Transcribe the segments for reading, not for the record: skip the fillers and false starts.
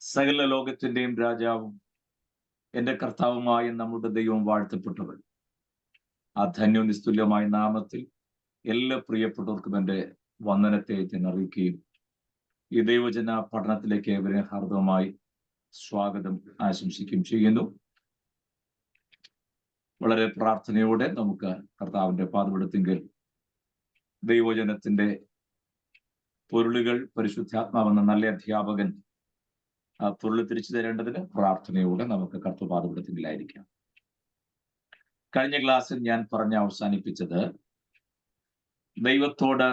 സകല ലോകത്തിന്റെയും രാജാവും എന്റെ കർത്താവുമായ നമ്മുടെ ദൈവം വാഴ്ത്തപ്പെട്ടവൻ. ആ ധന്യനിസ്തുല്യമായ നാമത്തിൽ എല്ലാ പ്രിയപ്പെട്ടവർക്കും എൻ്റെ വന്ദനത്തെ ഞാൻ അറിയിക്കുകയും ഈ ദൈവജന പഠനത്തിലേക്ക് ഏവരെ ഹാർദവമായി സ്വാഗതം ആശംസിക്കുകയും ചെയ്യുന്നു. വളരെ പ്രാർത്ഥനയോടെ നമുക്ക് കർത്താവിന്റെ പാദപീഠത്തിങ്കൽ ദൈവജനത്തിന്റെ പൊരുളുകൾ പരിശുദ്ധാത്മാവെന്ന നല്ല അധ്യാപകൻ ആ പൊരുൾ തിരിച്ചു തരേണ്ടതിന് പ്രാർത്ഥനയോടെ നമുക്ക് കർത്തൃപാദപീഠത്തിലായിരിക്കാം. കഴിഞ്ഞ ക്ലാസ്സിൽ ഞാൻ പറഞ്ഞ് അവസാനിപ്പിച്ചത് ദൈവത്തോട്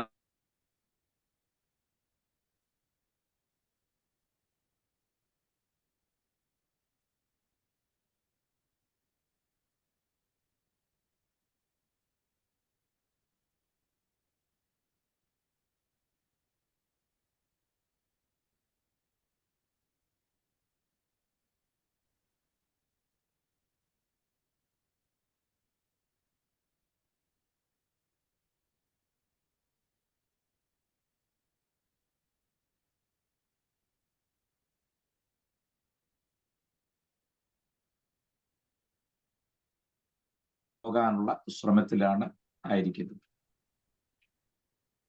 പോകാനുള്ള ശ്രമത്തിലാണ് ആയിരിക്കുന്നത്.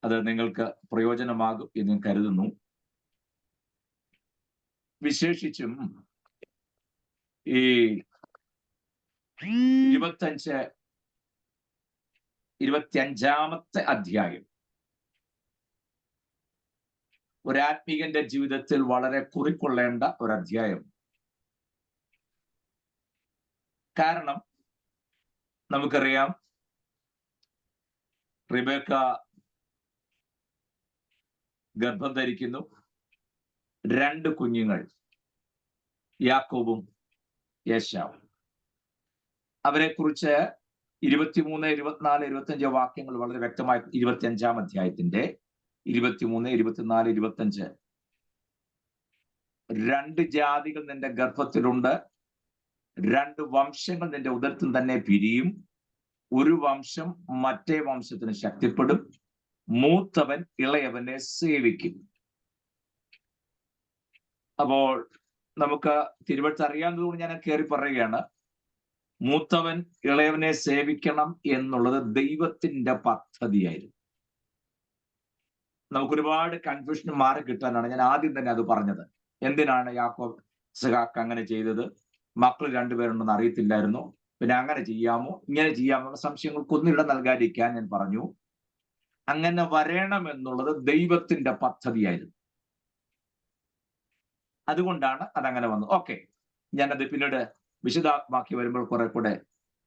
അത് നിങ്ങൾക്ക് പ്രയോജനമാകും എന്ന് കരുതുന്നു. വിശേഷിച്ചും ഈ 25-25 അധ്യായം ഒരാത്മീകന്റെ ജീവിതത്തിൽ വളരെ കുറിക്കൊള്ളേണ്ട ഒരു അധ്യായം. കാരണം നമുക്കറിയാം, റിബേക്ക ഗർഭം ധരിക്കുന്നു. 2 കുഞ്ഞുങ്ങൾ, യാക്കോബും യേശാവും. അവരെ കുറിച്ച് 23, 24, 25 വാക്യങ്ങൾ വളരെ വ്യക്തമായി 25-ാം അധ്യായത്തിന്റെ 23, 24, 25 2 ജാതികൾ നിന്റെ ഗർഭത്തിലുണ്ട്, 2 വംശങ്ങൾ നിന്റെ ഉദരത്തിൽ തന്നെ പിരിയും, ഒരു വംശം മറ്റേ വംശത്തിന് ശക്തിപ്പെടും, മൂത്തവൻ ഇളയവനെ സേവിക്കും. അപ്പോൾ നമുക്ക് തിരുവഴുത്ത് അറിയാവുന്നതുകൊണ്ട് ഞാൻ കയറി പറയുകയാണ്. മൂത്തവൻ ഇളയവനെ സേവിക്കണം എന്നുള്ളത് ദൈവത്തിന്റെ പദ്ധതിയായിരുന്നു. നമുക്കൊരുപാട് കൺഫ്യൂഷൻ മാറി കിട്ടാനാണ് ഞാൻ ആദ്യം തന്നെ അത് പറഞ്ഞത്. എന്തിനാണ് യാക്കോബ് ഇസ്ഹാക്ക് അങ്ങനെ ചെയ്തത്? മക്കൾ 2 പേരുണ്ടെന്ന് അറിയത്തില്ലായിരുന്നോ? പിന്നെ അങ്ങനെ ചെയ്യാമോ, ഇങ്ങനെ ചെയ്യാമോ എന്ന സംശയങ്ങൾക്കൊന്നും ഇടം നൽകാതിരിക്കാൻ ഞാൻ പറഞ്ഞു. അങ്ങനെ വരണമെന്നുള്ളത് ദൈവത്തിന്റെ പദ്ധതിയായിരുന്നു. അതുകൊണ്ടാണ് അതങ്ങനെ വന്നത്. ഓക്കെ, ഞാനത് പിന്നീട് വിശദമാക്കി വരുമ്പോൾ കുറെ കൂടെ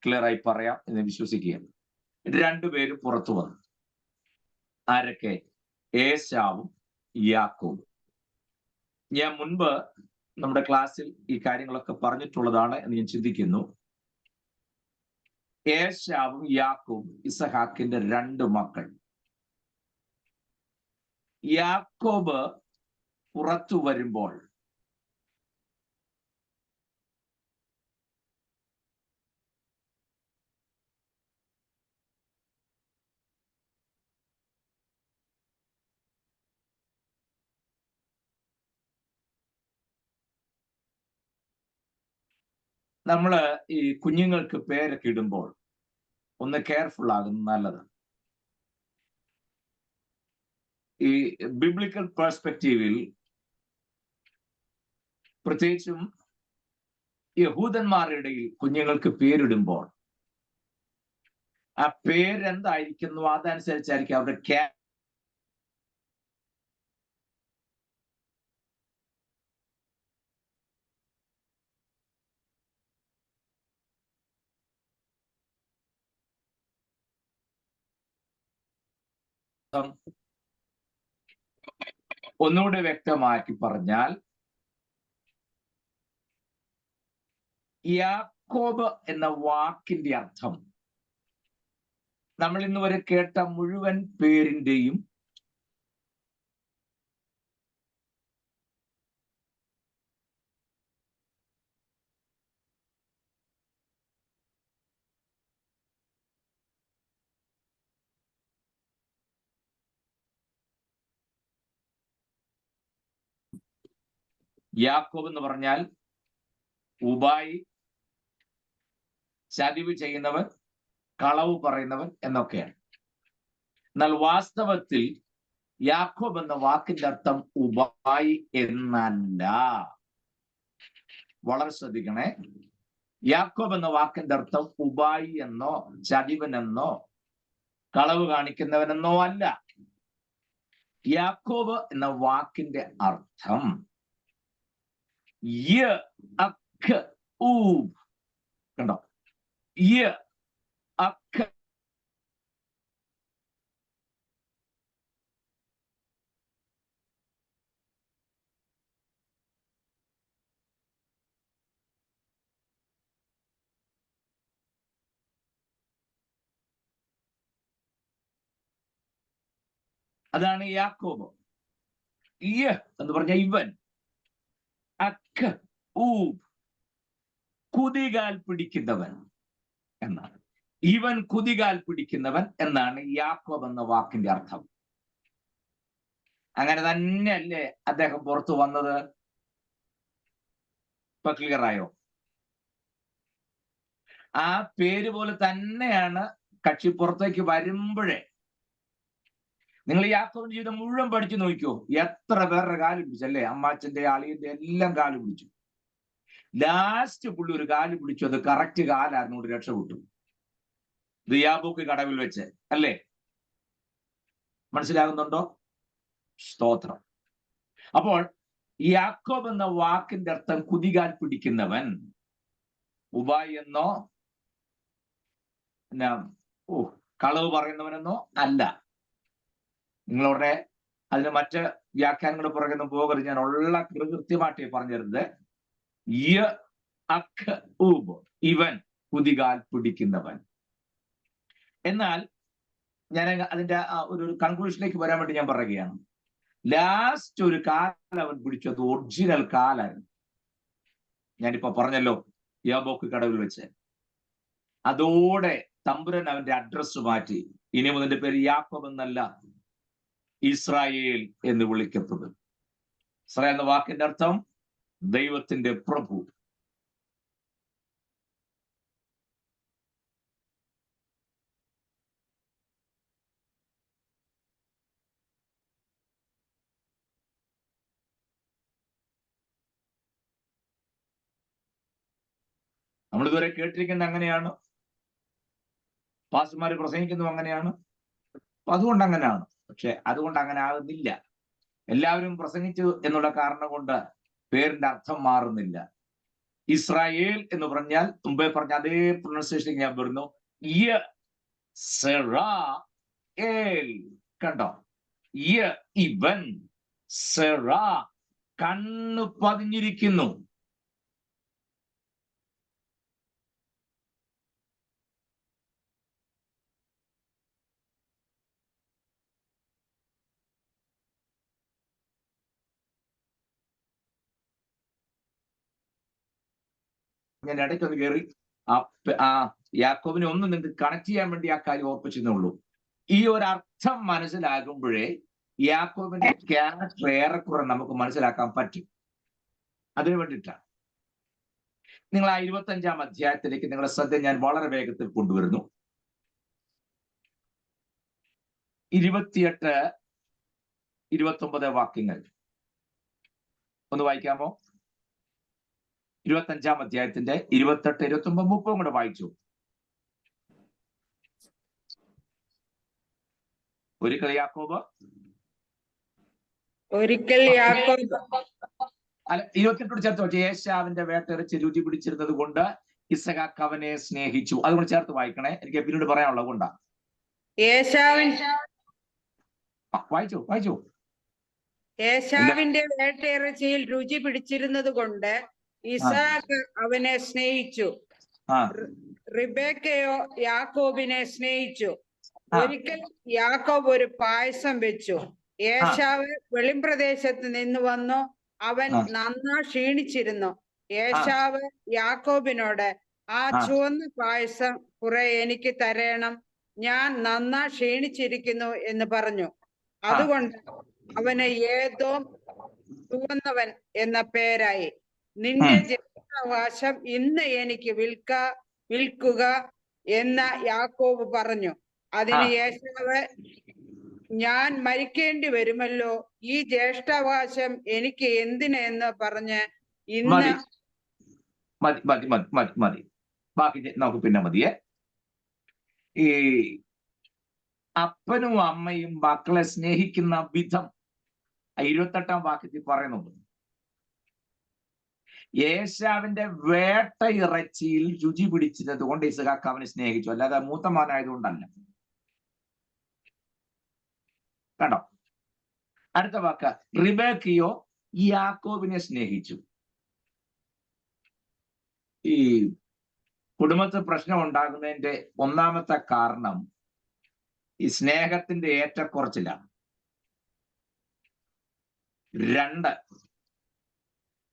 ക്ലിയർ ആയി പറയാം എന്ന് വിശ്വസിക്കുകയാണ്. 2 പേരും പുറത്തു വന്നു. ആരൊക്കെ? ഏശാവും യാക്കോബും. ഞാൻ മുൻപ് നമ്മുടെ ക്ലാസ്സിൽ ഈ കാര്യങ്ങളൊക്കെ പറഞ്ഞിട്ടുള്ളതാണ് എന്ന് ഞാൻ ചിന്തിക്കുന്നു. ഏശാവും യാക്കോബും ഇസഹാക്കിന്റെ 2 മക്കൾ. യാക്കോബ് പുറത്തു വരുമ്പോൾ നമ്മള് ഈ കുഞ്ഞുങ്ങൾക്ക് പേരൊക്കെ ഇടുമ്പോൾ ഒന്ന് കെയർഫുൾ ആകുന്നത് നല്ലതാണ്. ഈ ബിബ്ലിക്കൽ പെർസ്പെക്റ്റീവിൽ പ്രത്യേകിച്ചും യഹൂദന്മാരുടെ ഇടയിൽ കുഞ്ഞുങ്ങൾക്ക് പേരിടുമ്പോൾ ആ പേരെന്തായിരിക്കുന്നു അതനുസരിച്ചായിരിക്കും അവരുടെ ഒന്നുകൂടെ വ്യക്തമാക്കി പറഞ്ഞാൽ, യാക്കോബ് എന്ന വാക്കിന്റെ അർത്ഥം നമ്മൾ ഇന്ന് വരെ കേട്ട മുഴുവൻ പേരിന്റെയും യാക്കോബ് എന്ന് പറഞ്ഞാൽ ഉബായി, ചതിവ് ചെയ്യുന്നവൻ, കളവ് പറയുന്നവൻ എന്നൊക്കെയാണ്. എന്നാൽ വാസ്തവത്തിൽ യാക്കോബ് എന്ന വാക്കിന്റെ അർത്ഥം ഉബായി എന്നല്ല. വളരെ ശ്രദ്ധിക്കണേ. യാക്കോബ് എന്ന വാക്കിന്റെ അർത്ഥം ഉബായി എന്നോ ചതിവനെന്നോ കളവ് കാണിക്കുന്നവനെന്നോ അല്ല. യാക്കോബ് എന്ന വാക്കിന്റെ അർത്ഥം കണ്ടോ? അതാണ് യാക്കോബ്. എന്ന് പറഞ്ഞ ഇവൻ, കുതികാൽ പിടിക്കുന്നവൻ എന്നാണ്. ഇവൻ കുതികാൽ പിടിക്കുന്നവൻ എന്നാണ് യാക്കോബ് എന്ന വാക്കിന്റെ അർത്ഥം. അങ്ങനെ തന്നെയല്ലേ അദ്ദേഹം പുറത്തു വന്നത്? ഇപ്പൊ ക്ലിയർ ആയോ? ആ പേര് പോലെ തന്നെയാണ് കക്ഷി പുറത്തേക്ക് വരുമ്പോഴേ. നിങ്ങൾ യാക്കോബിന്റെ ജീവിതം മുഴുവൻ പഠിച്ചു നോക്കിയോ, എത്ര പേരുടെ കാല് പിടിച്ചല്ലേ? അമ്മാച്ചന്റെ, അളിയന്റെ എല്ലാം കാല് പിടിച്ചു. ലാസ്റ്റ് പുള്ളി ഒരു കാല് പിടിച്ചു, അത് കറക്റ്റ് കാലായിരുന്നു, രക്ഷപ്പെട്ടു. ഇത് യാബൂക്ക് കടവിൽ വെച്ച് അല്ലേ? മനസ്സിലാകുന്നുണ്ടോ? സ്തോത്രം. അപ്പോൾ യാക്കോബ് എന്ന വാക്കിന്റെ അർത്ഥം കുതികാൽ പിടിക്കുന്നവൻ, ഉബായി എന്നോ പിന്നെ കളവ് പറയുന്നവനെന്നോ അല്ല. നിങ്ങളുടെ അതിന് മറ്റ് വ്യാഖ്യാനങ്ങൾ പുറകുന്ന പോകരുത്. ഞാൻ ഉള്ള കൃത്യമായിട്ട് പറഞ്ഞു തരുന്നത്, ഇവൻ കുതികാൽ പിടിക്കുന്നവൻ. എന്നാൽ ഞാൻ അതിന്റെ ഒരു കൺക്ലൂഷനിലേക്ക് വരാൻ വേണ്ടി ഞാൻ പറയുകയാണ്. ലാസ്റ്റ് ഒരു കാൽ അവൻ പിടിച്ചു, അത് ഒറിജിനൽ കാലായിരുന്നു. ഞാനിപ്പോ പറഞ്ഞല്ലോ, യാബോക്ക് കടവിൽ വെച്ച്. അതോടെ തമ്പുരൻ അവന്റെ അഡ്രസ് മാറ്റി. ഇനി മുതൽ പേര് യാക്കോബ് എന്നല്ല, ഇസ്രായേൽ എന്ന് വിളിക്കപ്പെടും. ഇസ്രായേൽ എന്ന വാക്കിന്റെ അർത്ഥം ദൈവത്തിന്റെ പ്രഭു. നമ്മളിതുവരെ കേട്ടിരിക്കുന്നത് അങ്ങനെയാണ്, പാസ്റ്റർമാര് പ്രസംഗിക്കുന്നതും അങ്ങനെയാണ്. അതുകൊണ്ട് അങ്ങനെയാണ്. പക്ഷെ അതുകൊണ്ട് അങ്ങനെ ആകുന്നില്ല. എല്ലാവരും പ്രസംഗിച്ചു എന്നുള്ള കാരണം കൊണ്ട് പേരിന്റെ അർത്ഥം മാറുന്നില്ല. ഇസ്രായേൽ എന്ന് പറഞ്ഞാൽ മുമ്പേ പറഞ്ഞ അതേ പ്രൊണൗൺസിയേഷൻ ഞാൻ വരുന്നു, കണ്ടോ? ഇവൻ സെറാ, കണ്ണു പതിഞ്ഞിരിക്കുന്നു. ഞാൻ ഇടയ്ക്കൊന്ന് കയറി ആ യാക്കോബിനെ ഒന്ന് നിങ്ങൾക്ക് കണക്ട് ചെയ്യാൻ വേണ്ടി ആ കാര്യം ഓർപ്പിച്ചെന്നുള്ളൂ. ഈ ഒരു അർത്ഥം മനസ്സിലാകുമ്പോഴേ യാക്കോബിന്റെ ക്യാരക്ടർ ഏറെക്കുറെ നമുക്ക് മനസ്സിലാക്കാൻ പറ്റും. അതിനു വേണ്ടിയിട്ടാണ് നിങ്ങൾ ആ 25-ാം അധ്യായത്തിലേക്ക് നിങ്ങളുടെ ശ്രദ്ധ ഞാൻ വളരെ വേഗത്തിൽ കൊണ്ടുവരുന്നു. 28, 29 വാക്യങ്ങൾ ഒന്ന് വായിക്കാമോ? 25-ാം അധ്യായത്തിന്റെ 28, 29, 30 കൂടെ വായിച്ചു. ഒരിക്കൽ യാക്കോബ് അല്ല 28 ചേർത്ത് വെച്ചു. ഏശാവിന്റെ വേട്ടയിറച്ചി രുചി പിടിച്ചിരുന്നത് കൊണ്ട് ഇസഹാക്ക് അവനെ സ്നേഹിച്ചു. അതുകൊണ്ട് ചേർത്ത് വായിക്കണേ, എനിക്ക് പിന്നീട് പറയാനുള്ളത് കൊണ്ടാ. വായിച്ചു. ഏശാവിന്റെ വേട്ടയിറച്ചിയിൽ രുചി പിടിച്ചിരുന്നത് കൊണ്ട് ഇസഹാക്ക് അവനെ സ്നേഹിച്ചു. റിബേക്കയോ യാക്കോബിനെ സ്നേഹിച്ചു. ഒരിക്കൽ യാക്കോബ് ഒരു പായസം വെച്ചു. ഏശാവ് വെളിമ്പ്രദേശത്ത് നിന്ന് വന്നു. അവൻ നന്നാ ക്ഷീണിച്ചിരുന്നു. ഏശാവ് യാക്കോബിനോട്, ആ ചുവന്ന പായസം കുറെ എനിക്ക് തരേണം, ഞാൻ നന്നാ ക്ഷീണിച്ചിരിക്കുന്നു എന്ന് പറഞ്ഞു. അതുകൊണ്ട് അവന് ഏദോം ചുവന്നവൻ എന്ന പേരായി. നിന്റെ ജ്യേഷ്ഠാവകാശം ഇന്ന് എനിക്ക് വിൽക്കുക എന്ന യാക്കോബ് പറഞ്ഞു. അതിന് ഏശാവ്, ഞാൻ മരിക്കേണ്ടി വരുമല്ലോ, ഈ ജ്യേഷ്ഠാവകാശം എനിക്ക് എന്തിനെന്ന് പറഞ്ഞ് ഇന്ന് മതി. ബാക്കി നമുക്ക് പിന്നെ മതിയേ. ഈ അപ്പനും അമ്മയും മക്കളെ സ്നേഹിക്കുന്ന വിധം 28-ാം വാക്യത്തിൽ പറയുന്നുണ്ട്. ഏശാവിന്റെ വേട്ട ഇറച്ചിയിൽ രുചി പിടിച്ചത് കൊണ്ട് ഇസ്ഹാക്ക് അവനെ സ്നേഹിച്ചു, അല്ലാതെ മൂത്ത മകനായതുകൊണ്ടല്ല. കണ്ടോ? അടുത്ത വാക്ക്, റിബേക്കയോ യാക്കോബിനെ സ്നേഹിച്ചു. ഈ കുടുംബത്തിൽ പ്രശ്നം ഉണ്ടാകുന്നതിന്റെ ഒന്നാമത്തെ കാരണം ഈ സ്നേഹത്തിന്റെ ഏറ്റക്കുറച്ചിലാണ്. 2,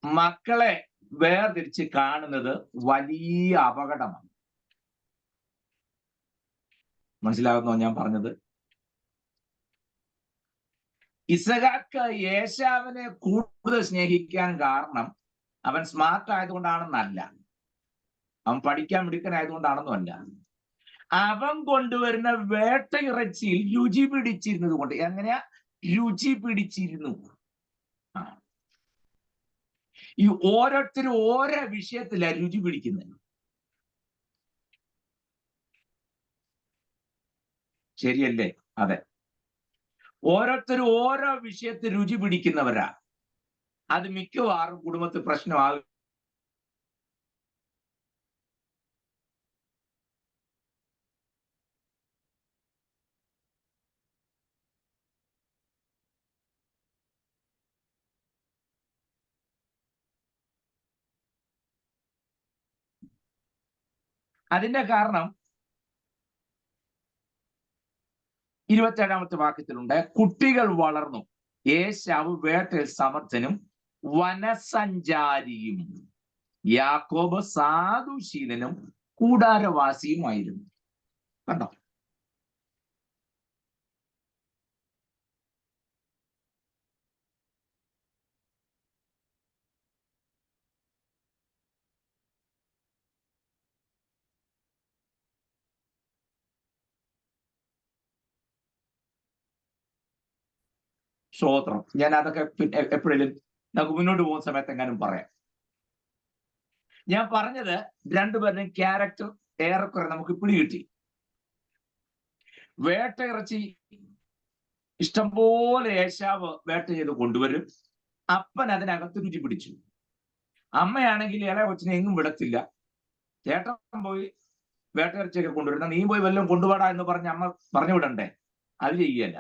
മക്കളെ വേർതിരിച്ച് കാണുന്നത് വലിയ അപകടമാണ്. മനസ്സിലാകുന്നോ ഞാൻ പറഞ്ഞത്? ഇസ്ഹാക്ക് ഏശാവിനെ കൂടുതൽ സ്നേഹിക്കാൻ കാരണം അവൻ സ്മാർട്ട് ആയതുകൊണ്ടാണെന്നല്ല, അവൻ പഠിക്കാൻ മിടുക്കനായതുകൊണ്ടാണെന്നല്ല, അവൻ കൊണ്ടുവരുന്ന വേട്ട ഇറച്ചിയിൽ രുചി പിടിച്ചിരുന്നത് കൊണ്ട്. എങ്ങനെയാ രുചി പിടിച്ചിരുന്നു? ഈ ഓരോരുത്തരും ഓരോ വിഷയത്തിലാണ് രുചി പിടിക്കുന്നത്. ശരിയല്ലേ? അതെ, ഓരോരുത്തരും ഓരോ വിഷയത്തിൽ രുചി പിടിക്കുന്നവരാ. അത് മിക്കവാറും കുടുംബത്തിൽ പ്രശ്നമാകും. അതിന്റെ കാരണം 27-ാമത്തെ വാക്യത്തിലുണ്ട്, കുട്ടികൾ വളർന്നു, ഏശാവ് വേട്ടയിൽ സമർത്ഥനും വനസഞ്ചാരിയും, യാക്കോബ് സാധുശീലനും കൂടാരവാസിയുമായിരുന്നു. കണ്ടോ? സ്തോത്രം. ഞാൻ അതൊക്കെ എപ്പോഴേലും നമുക്ക് മുന്നോട്ട് പോകുന്ന സമയത്ത് എങ്ങാനും പറയാം. ഞാൻ പറഞ്ഞത് രണ്ടുപേരുടെയും ക്യാരക്ടർ ഏറെക്കുറെ നമുക്ക് പിടി കിട്ടി. വേട്ട ഇറച്ചി ഇഷ്ടംപോലെ ഏശാവ് വേട്ട ചെയ്ത് കൊണ്ടുവരും, അപ്പൻ അതിനകത്ത് രുചി പിടിച്ചു. അമ്മയാണെങ്കിൽ ഇളയ കൊച്ചിനെ എങ്ങും വിടത്തില്ല. ചേട്ടൻ പോയി വേട്ട ഇറച്ചിയൊക്കെ കൊണ്ടുവരുന്ന, നീ പോയി വല്ലതും കൊണ്ടുപോടാ എന്ന് പറഞ്ഞ് അമ്മ പറഞ്ഞു വിടണ്ടേ? അത് ചെയ്യല്ല.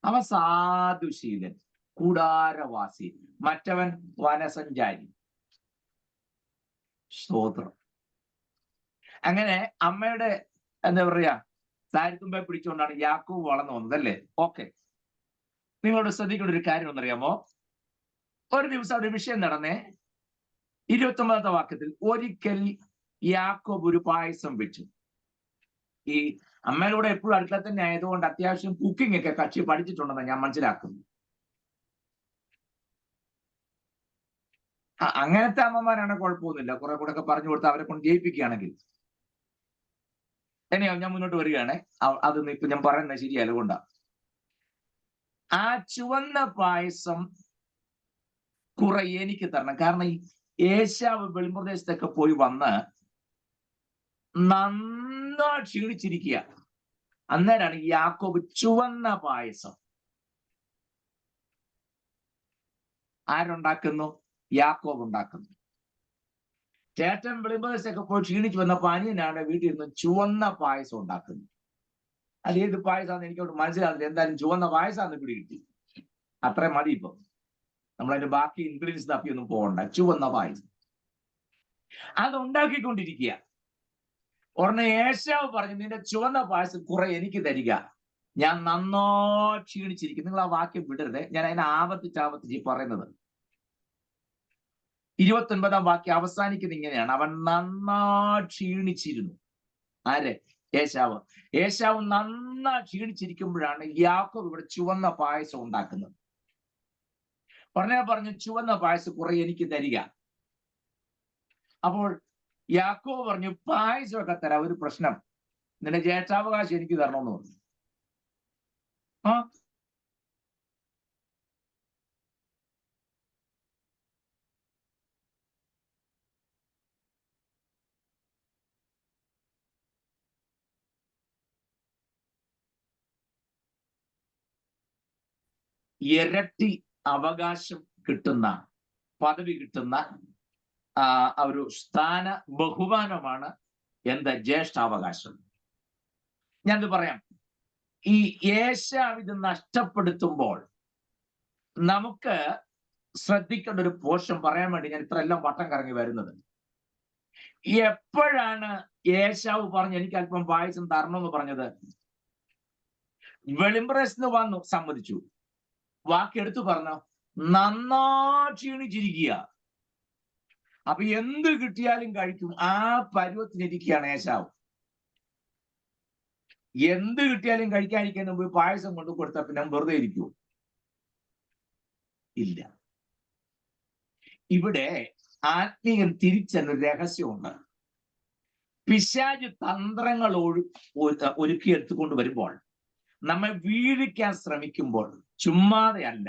അവൻ സാധുശീലൻ, കൂടാരവാസി, മറ്റവൻ വനസഞ്ചാരി. സ്തോത്രം. അങ്ങനെ അമ്മയുടെ എന്താ പറയാ സാരിത്തുമ്പെ പിടിച്ചുകൊണ്ടാണ് യാക്കോബ് വളർന്നു വന്നത്, അല്ലേ? ഓക്കെ, നിങ്ങളോട് ശ്രദ്ധിക്കേണ്ട ഒരു കാര്യം എന്നറിയാമോ? ഒരു ദിവസം ഒരു വിഷയം നടന്നേ. 29-ാമത്തെ വാക്യത്തിൽ, ഒരിക്കൽ യാക്കോബ് ഒരു പായസം വെച്ചു. ഈ അമ്മയിലൂടെ എപ്പോഴും അടുക്കള തന്നെ ആയതുകൊണ്ട് അത്യാവശ്യം കുക്കിംഗ് ഒക്കെ കക്ഷി പഠിച്ചിട്ടുണ്ടെന്ന് ഞാൻ മനസ്സിലാക്കുന്നു. അങ്ങനത്തെ അമ്മമാരാണ് കുഴപ്പമൊന്നുമില്ല, കുറെ കൂടെ ഒക്കെ പറഞ്ഞു കൊടുത്ത് അവരെ കൊണ്ട് ജയിപ്പിക്കുകയാണെങ്കിൽ. എന്നെയോ ഞാൻ മുന്നോട്ട് വരികയാണെ. അതൊന്നും ഇപ്പൊ ഞാൻ പറയുന്നത് ശരിയല്ല കൊണ്ടാ. ആ ചുവന്ന പായസം കുറെ എനിക്ക് തരണം. കാരണം ഈ ഏശാവ് വെളിമ്പ്രദേശത്തൊക്കെ പോയി വന്ന് നന്നായി ക്ഷീണിച്ചിരിക്കുക. അന്നേരമാണ് യാക്കോബ് ചുവന്ന പായസം ആരുണ്ടാക്കുന്നു? യാക്കോബ് ഉണ്ടാക്കുന്നു. ചേട്ടൻ വെളിമ്പ്രദേശത്തൊക്കെ പോയി ക്ഷീണിച്ചു വന്നപ്പോ അനിയനാണ് വീട്ടിൽ നിന്ന് ചുവന്ന പായസം ഉണ്ടാക്കുന്നത്. അത് ഏത് പായസമാണെന്ന് എനിക്കോട്ട് മനസ്സിലാകുന്നില്ല. എന്തായാലും ചുവന്ന പായസമാണെന്ന് പിടി കിട്ടി, അത്രയും മതി. ഇപ്പൊ നമ്മളതിന്റെ ബാക്കി ഇൻഗ്രീഡിയൻസ് തപ്പിയൊന്നും പോകണ്ട. ചുവന്ന പായസം അത് ഉണ്ടാക്കിക്കൊണ്ടിരിക്കുക. ഉടനെ ഏശാവ് പറഞ്ഞു, നിന്റെ ചുവന്ന പായസം കുറെ എനിക്ക് തരിക, ഞാൻ നന്നോ ക്ഷീണിച്ചിരിക്കും. നിങ്ങൾ ആ വാക്യം വിടരുത്, ഞാൻ അതിനെ ആവർത്തിച്ച് പറയുന്നത്. 29-ാം വാക്യം അവസാനിക്കുന്നത് ഇങ്ങനെയാണ്, അവൻ നന്നാ ക്ഷീണിച്ചിരുന്നു. ആര്? ഏശാവ്. ഏശാവ് നന്നാ ക്ഷീണിച്ചിരിക്കുമ്പോഴാണ് യാക്കോബ് ഇവിടെ ചുവന്ന പായസം ഉണ്ടാക്കുന്നത്. പറഞ്ഞു ചുവന്ന പായസം കുറെ എനിക്ക് തരിക. അപ്പോൾ യാക്കോബ് പറഞ്ഞു പായസമൊക്കെ തരാം, ഒരു പ്രശ്നം, നിന്റെ ജ്യേഷ്ഠാവകാശം എനിക്ക് തരണമെന്ന് പറഞ്ഞു. ആ ഇരട്ടി അവകാശം കിട്ടുന്ന, പദവി കിട്ടുന്ന ഒരു സ്ഥാന ബഹുമാനമാണ് എന്ത് ജ്യേഷ്ഠാവകാശം. ഞാനത് പറയാം. ഈ ഏശാവ് ഇത് നഷ്ടപ്പെടുത്തുമ്പോൾ നമുക്ക് ശ്രദ്ധിക്കേണ്ട ഒരു പോർഷൻ പറയാൻ വേണ്ടി ഞാൻ ഇത്രയെല്ലാം വട്ടം കറങ്ങി വരുന്നത്. എപ്പോഴാണ് ഏശാവ് പറഞ്ഞ് എനിക്ക് അല്പം പായസം തരണമെന്ന് പറഞ്ഞത്? വെളിമ്പ്രസിന് വന്നു, സമ്മതിച്ചു, വാക്കെടുത്തു പറഞ്ഞു, നന്നാ ക്ഷീണിച്ചിരിക്കുക, അപ്പൊ എന്ത് കിട്ടിയാലും കഴിക്കും, ആ പരുവത്തിനിരിക്കുകയാണ് ഏശാവ്. എന്ത് കിട്ടിയാലും കഴിക്കാതിരിക്കാൻ മുമ്പ് പായസം കൊണ്ട് കൊടുത്താൽ പിന്നെ വെറുതെ ഇരിക്കുമോ? ഇല്ല. ഇവിടെ ആത്മീയൻ തിരിച്ചൊരു രഹസ്യമുണ്ട്. പിശാച് തന്ത്രങ്ങൾ ഒരുക്കിയെടുത്തുകൊണ്ട് വരുമ്പോൾ, നമ്മെ വീഴിക്കാൻ ശ്രമിക്കുമ്പോൾ ചുമ്മാതെ അല്ല.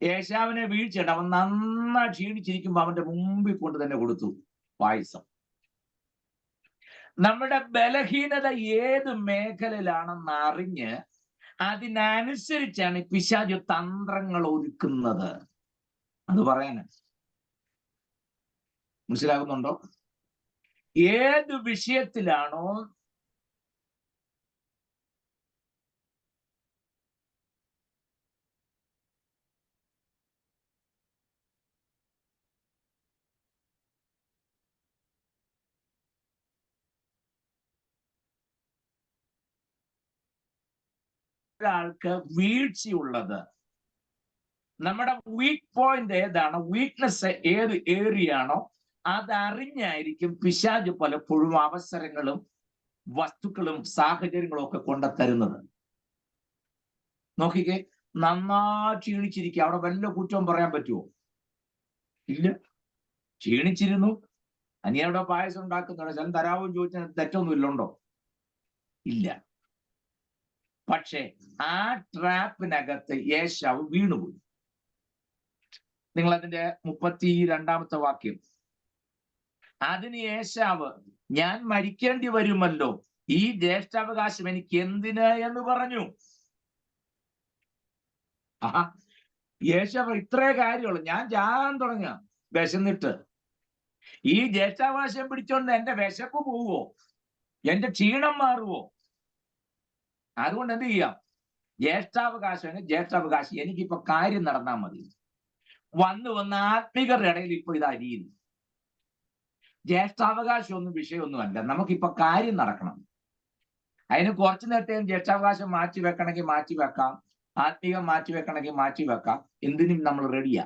ഏശാവിനെ വീഴ്ചയുണ്ട്. അവൻ നന്നായി ക്ഷീണിച്ചിരിക്കുമ്പോ അവന്റെ മുമ്പിൽ കൊണ്ട് തന്നെ കൊടുത്തു പായസം. നമ്മുടെ ബലഹീനത ഏത് മേഖലയിലാണെന്ന് അറിഞ്ഞ് അതിനനുസരിച്ചാണ് പിശാച് തന്ത്രങ്ങൾ ഒരുക്കുന്നത്. അത് പറയാന് മനസ്സിലാകുന്നുണ്ടോ? ഏത് വിഷയത്തിലാണോ ഒരാൾക്ക് വീഴ്ചയുള്ളത്, നമ്മുടെ വീക്ക് പോയിന്റ് ഏതാണ്, വീക്ക്നെസ് ഏത് ഏരിയ ആണോ, അതറിഞ്ഞായിരിക്കും പിശാച് പലപ്പോഴും അവസരങ്ങളും വസ്തുക്കളും സാഹചര്യങ്ങളും ഒക്കെ കൊണ്ടുതരുന്നത്. നോക്കിക്കേ, നന്നായി ക്ഷീണിച്ചിരിക്കുക, അവിടെ വല്ല കുറ്റവും പറയാൻ പറ്റുമോ? ഇല്ല. ക്ഷീണിച്ചിരുന്നു, അനിയവിടെ പായസം ഉണ്ടാക്കുന്നുണ്ട്, ചിലൻ തരാവും ചോദിച്ചാൽ തെറ്റൊന്നും ഇല്ലുണ്ടോ? ഇല്ല. പക്ഷെ ആ ട്രാപ്പിനകത്ത് ഏശാവ് വീണുപോയി. നിങ്ങൾ അതിന്റെ 32-ാമത്തെ വാക്യം, അതിന് ഏശാവ് ഞാൻ മരിക്കേണ്ടി വരുമല്ലോ, ഈ ജ്യേഷ്ഠാവകാശം എനിക്ക് എന്തിന് എന്ന് പറഞ്ഞു. ഏശാവ് ഇത്രേ കാര്യമുള്ളൂ, ഞാൻ ചാകാൻ തുടങ്ങാം വിശന്നിട്ട്, ഈ ജ്യേഷ്ഠാവകാശം പിടിച്ചോണ്ട് എന്റെ വിശപ്പ് പോവോ, എന്റെ ക്ഷീണം മാറുവോ? അതുകൊണ്ട് എന്ത് ചെയ്യാം, ജ്യേഷ്ഠാവകാശം എനിക്കിപ്പോ കാര്യം നടന്നാൽ മതി. വന്ന് ആത്മികരുടെ ഇടയിൽ ഇപ്പൊ ഇത് അരിയുന്നു. ജ്യേഷ്ഠാവകാശം ഒന്നും വിഷയമൊന്നുമല്ല, നമുക്കിപ്പൊ കാര്യം നടക്കണം. അതിന് കുറച്ചു നേരത്തെയും ജ്യേഷ്ഠാവകാശം മാറ്റി വെക്കണമെങ്കിൽ മാറ്റി വെക്കാം, ആത്മീകം മാറ്റി വെക്കണമെങ്കിൽ മാറ്റി വെക്കാം, എന്തിനും നമ്മൾ റെഡിയാ.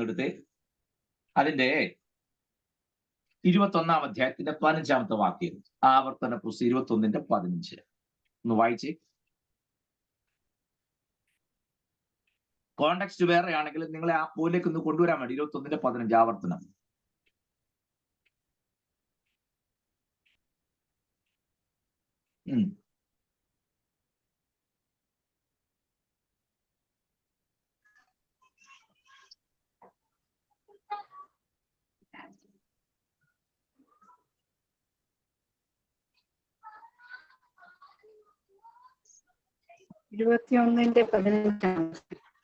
എടുത്ത് അതിന്റെ 21-ാം അധ്യായത്തിന്റെ 15-ാമത്തെ വാക്യം, ആവർത്തന പുസ്തകം 21-ന്റെ-15 ഒന്ന് വായിച്ചേ. കോണ്ടെക്സ്റ്റ് വേറെ ആണെങ്കിലും നിങ്ങളെ ആ പോലേക്ക് ഒന്ന് കൊണ്ടുവരാൻ വേണ്ടി 21-ന്റെ-15 ആവർത്തനം.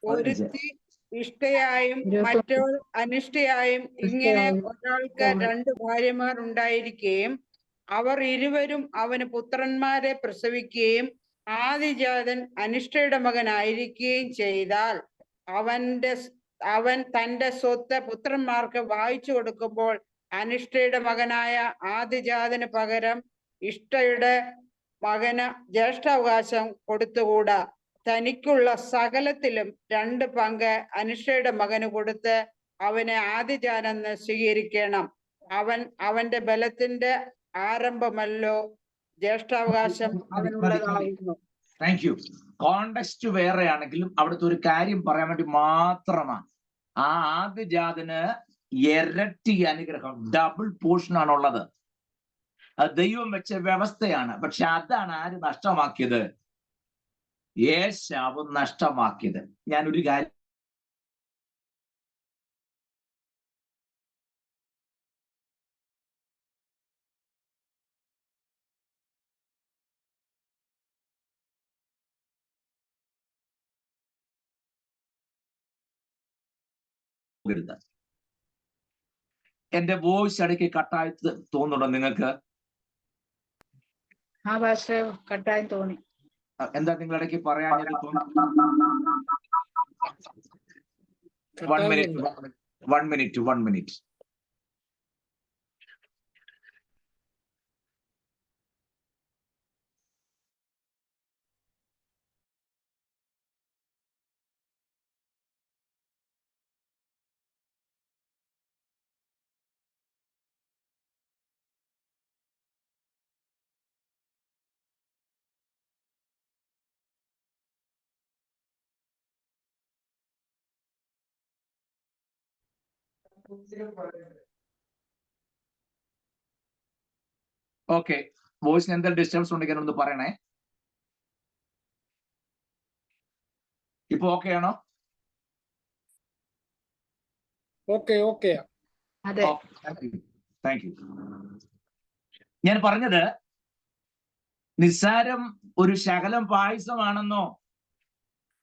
ഒരുത്തി ഇഷ്ടയായും മറ്റൊരു അനിഷ്ടയായും ഇങ്ങനെ ഒരാൾക്ക് 2 ഭാര്യമാർ ഉണ്ടായിരിക്കുകയും അവർ ഇരുവരും അവന് പുത്രന്മാരെ പ്രസവിക്കുകയും ആദിജാതൻ അനിഷ്ടയുടെ മകനായിരിക്കുകയും ചെയ്താൽ അവൻ തന്റെ സ്വത്ത് പുത്രന്മാർക്ക് വായിച്ചു കൊടുക്കുമ്പോൾ അനിഷ്ടയുടെ മകനായ ആദിജാതന് പകരം ഇഷ്ടയുടെ മകന് ജ്യേഷ്ഠാവകാശം കൊടുത്തുകൂടാ. തനിക്കുള്ള സകലത്തിലും 2 പങ്ക് അനിഷ്ടയുടെ മകന് കൊടുത്ത് അവനെ ആദിജാനെന്ന് സ്വീകരിക്കണം. അവന്റെ ബലത്തിന്റെ ആരംഭമല്ലോ. ജ്യേഷ്ഠാവകാശം അവനുള്ളതാകുന്നു. Thank you. കോണ്ടെക്സ്റ്റ് വേറെ ആണെങ്കിലും അവിടുത്തെ ഒരു കാര്യം പറയാൻ വേണ്ടി മാത്രമാണ്. ആ ആദ്യജാതന് ഇരട്ടി അനുഗ്രഹം, ഡബിൾ പോർഷൻ ആണുള്ളത്. അത് ദൈവം വെച്ച വ്യവസ്ഥയാണ്. പക്ഷെ അതാണ് ആര് നഷ്ടമാക്കിയത്? ഏശാവ് നഷ്ടമാക്കിയത്. ഞാനൊരു കാര്യം എന്റെ വോയിസ് ഇടയ്ക്ക് കട്ടായി തോന്നുന്നുണ്ടോ നിങ്ങൾക്ക്? ആ ഭാഷ കട്ടായി തോന്നി. എന്താ നിങ്ങൾ ഇടയ്ക്ക് പറയാൻ? 1 minute. ഓക്കെ, വോയിസിന് എന്തെങ്കിലും ഡിസ്റ്റർബൻസ് ഉണ്ടെങ്കിൽ ഒന്ന് പറയണേ. ഇപ്പൊ ഓക്കെ ആണോ? ഓക്കെ. അതെ. Thank you. ഞാൻ പറഞ്ഞത് നിസ്സാരം ഒരു ശകലം പായസമാണെന്നോ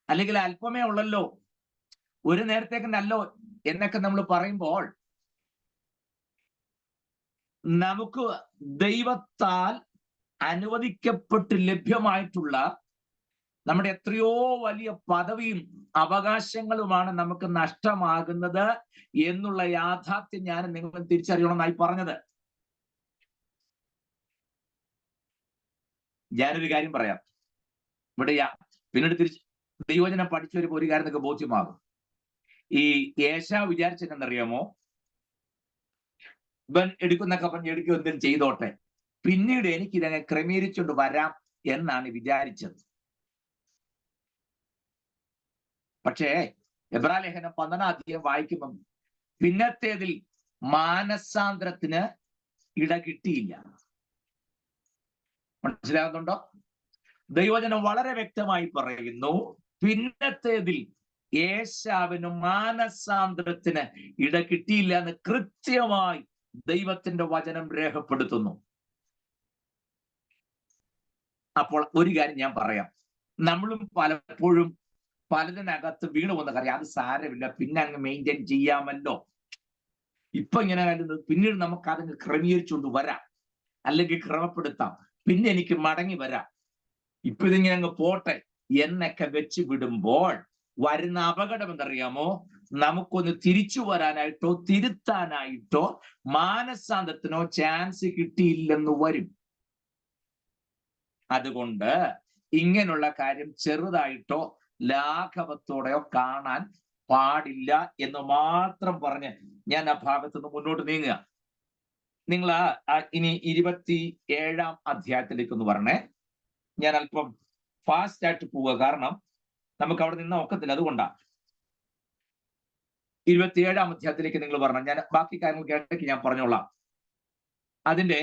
അല്ലെങ്കിൽ അല്പമേ ഉള്ളല്ലോ, ഒരു നേരത്തേക്ക് നല്ലോ എന്നൊക്കെ നമ്മൾ പറയുമ്പോൾ നമുക്ക് ദൈവത്താൽ അനുവദിക്കപ്പെട്ട് ലഭ്യമായിട്ടുള്ള നമ്മുടെ എത്രയോ വലിയ പദവിയും അവകാശങ്ങളുമാണ് നമുക്ക് നഷ്ടമാകുന്നത് എന്നുള്ള യാഥാർത്ഥ്യം ഞാൻ നിങ്ങൾ തിരിച്ചറിയണമെന്നായി പറഞ്ഞത്. ഞാനൊരു കാര്യം പറയാം. ഇവിടെ പിന്നീട് തിരിച്ച് ദൈവവചനം പഠിച്ചു വരുമ്പോൾ ഒരു കാര്യം നിങ്ങൾക്ക് ബോധ്യമാകും. ഈ ഏശാവ് വിചാരിച്ചെന്നറിയാമോ? ഇവൻ എടുക്കുന്നൊക്കെ പറഞ്ഞ് എടുക്കും, എന്തെങ്കിലും ചെയ്തോട്ടെ, പിന്നീട് എനിക്ക് ഇതങ്ങ് ക്രമീകരിച്ചുകൊണ്ട് വരാം എന്നാണ് വിചാരിച്ചത്. പക്ഷേ എബ്രാലേഖനം 12-ാം അധ്യായം വായിക്കുമ്പം പിന്നത്തേതിൽ മാനസാന്തരത്തിന് ഇട കിട്ടിയില്ല. മനസ്സിലാകുന്നുണ്ടോ? ദൈവവചനം വളരെ വ്യക്തമായി പറയുന്നു, പിന്നത്തേതിൽ ഏശാവിന് മാനസാന്തരത്തിന് ഇട കിട്ടിയില്ല എന്ന് കൃത്യമായി ദൈവത്തിന്റെ വചനം രേഖപ്പെടുത്തുന്നു. അപ്പോൾ ഒരു കാര്യം ഞാൻ പറയാം, നമ്മളും പലപ്പോഴും പലതിനകത്ത് വീണു പോകുന്ന കാര്യം, അത് സാരമില്ല, പിന്നെ അങ്ങ് മെയിൻറ്റെയിൻ ചെയ്യാമല്ലോ, ഇപ്പൊ ഇങ്ങനെ കരുതുന്നത്, പിന്നീട് നമുക്ക് അതങ്ങ് ക്രമീകരിച്ചുകൊണ്ട് വരാം, അല്ലെങ്കിൽ ക്രമപ്പെടുത്താം, പിന്നെ എനിക്ക് മടങ്ങി വരാം, ഇപ്പൊ ഇതിങ്ങനെ അങ്ങ് പോട്ടെ എന്നൊക്കെ വെച്ച് വിടുമ്പോൾ വരുന്ന അപകടം എന്തറിയാമോ? നമുക്കൊന്ന് തിരിച്ചു വരാനായിട്ടോ തിരുത്താനായിട്ടോ മാനസാന്തരത്തിനോ ചാൻസ് കിട്ടിയില്ലെന്ന് വരും. അതുകൊണ്ട് ഇങ്ങനെയുള്ള കാര്യം ചെറുതായിട്ടോ ലാഘവത്തോടെയോ കാണാൻ പാടില്ല എന്ന് മാത്രം പറഞ്ഞ് ഞാൻ ആ ഭാഗത്തുനിന്ന് മുന്നോട്ട് നീങ്ങുക. നിങ്ങൾ ഇനി 27-ാം അധ്യായത്തിലേക്ക് ഒന്ന് പറഞ്ഞേ. ഞാൻ അല്പം ഫാസ്റ്റ് ആയിട്ട് പോവുക, കാരണം നമുക്ക് അവിടെ നിന്ന് ഒക്കത്തില്ല. അതുകൊണ്ടാണ് 27-ാം അധ്യായത്തിലേക്ക് നിങ്ങൾ പറഞ്ഞ, ഞാൻ ബാക്കി കാര്യങ്ങൾ കേട്ടേക്ക് ഞാൻ പറഞ്ഞോളാം. അതിന്റെ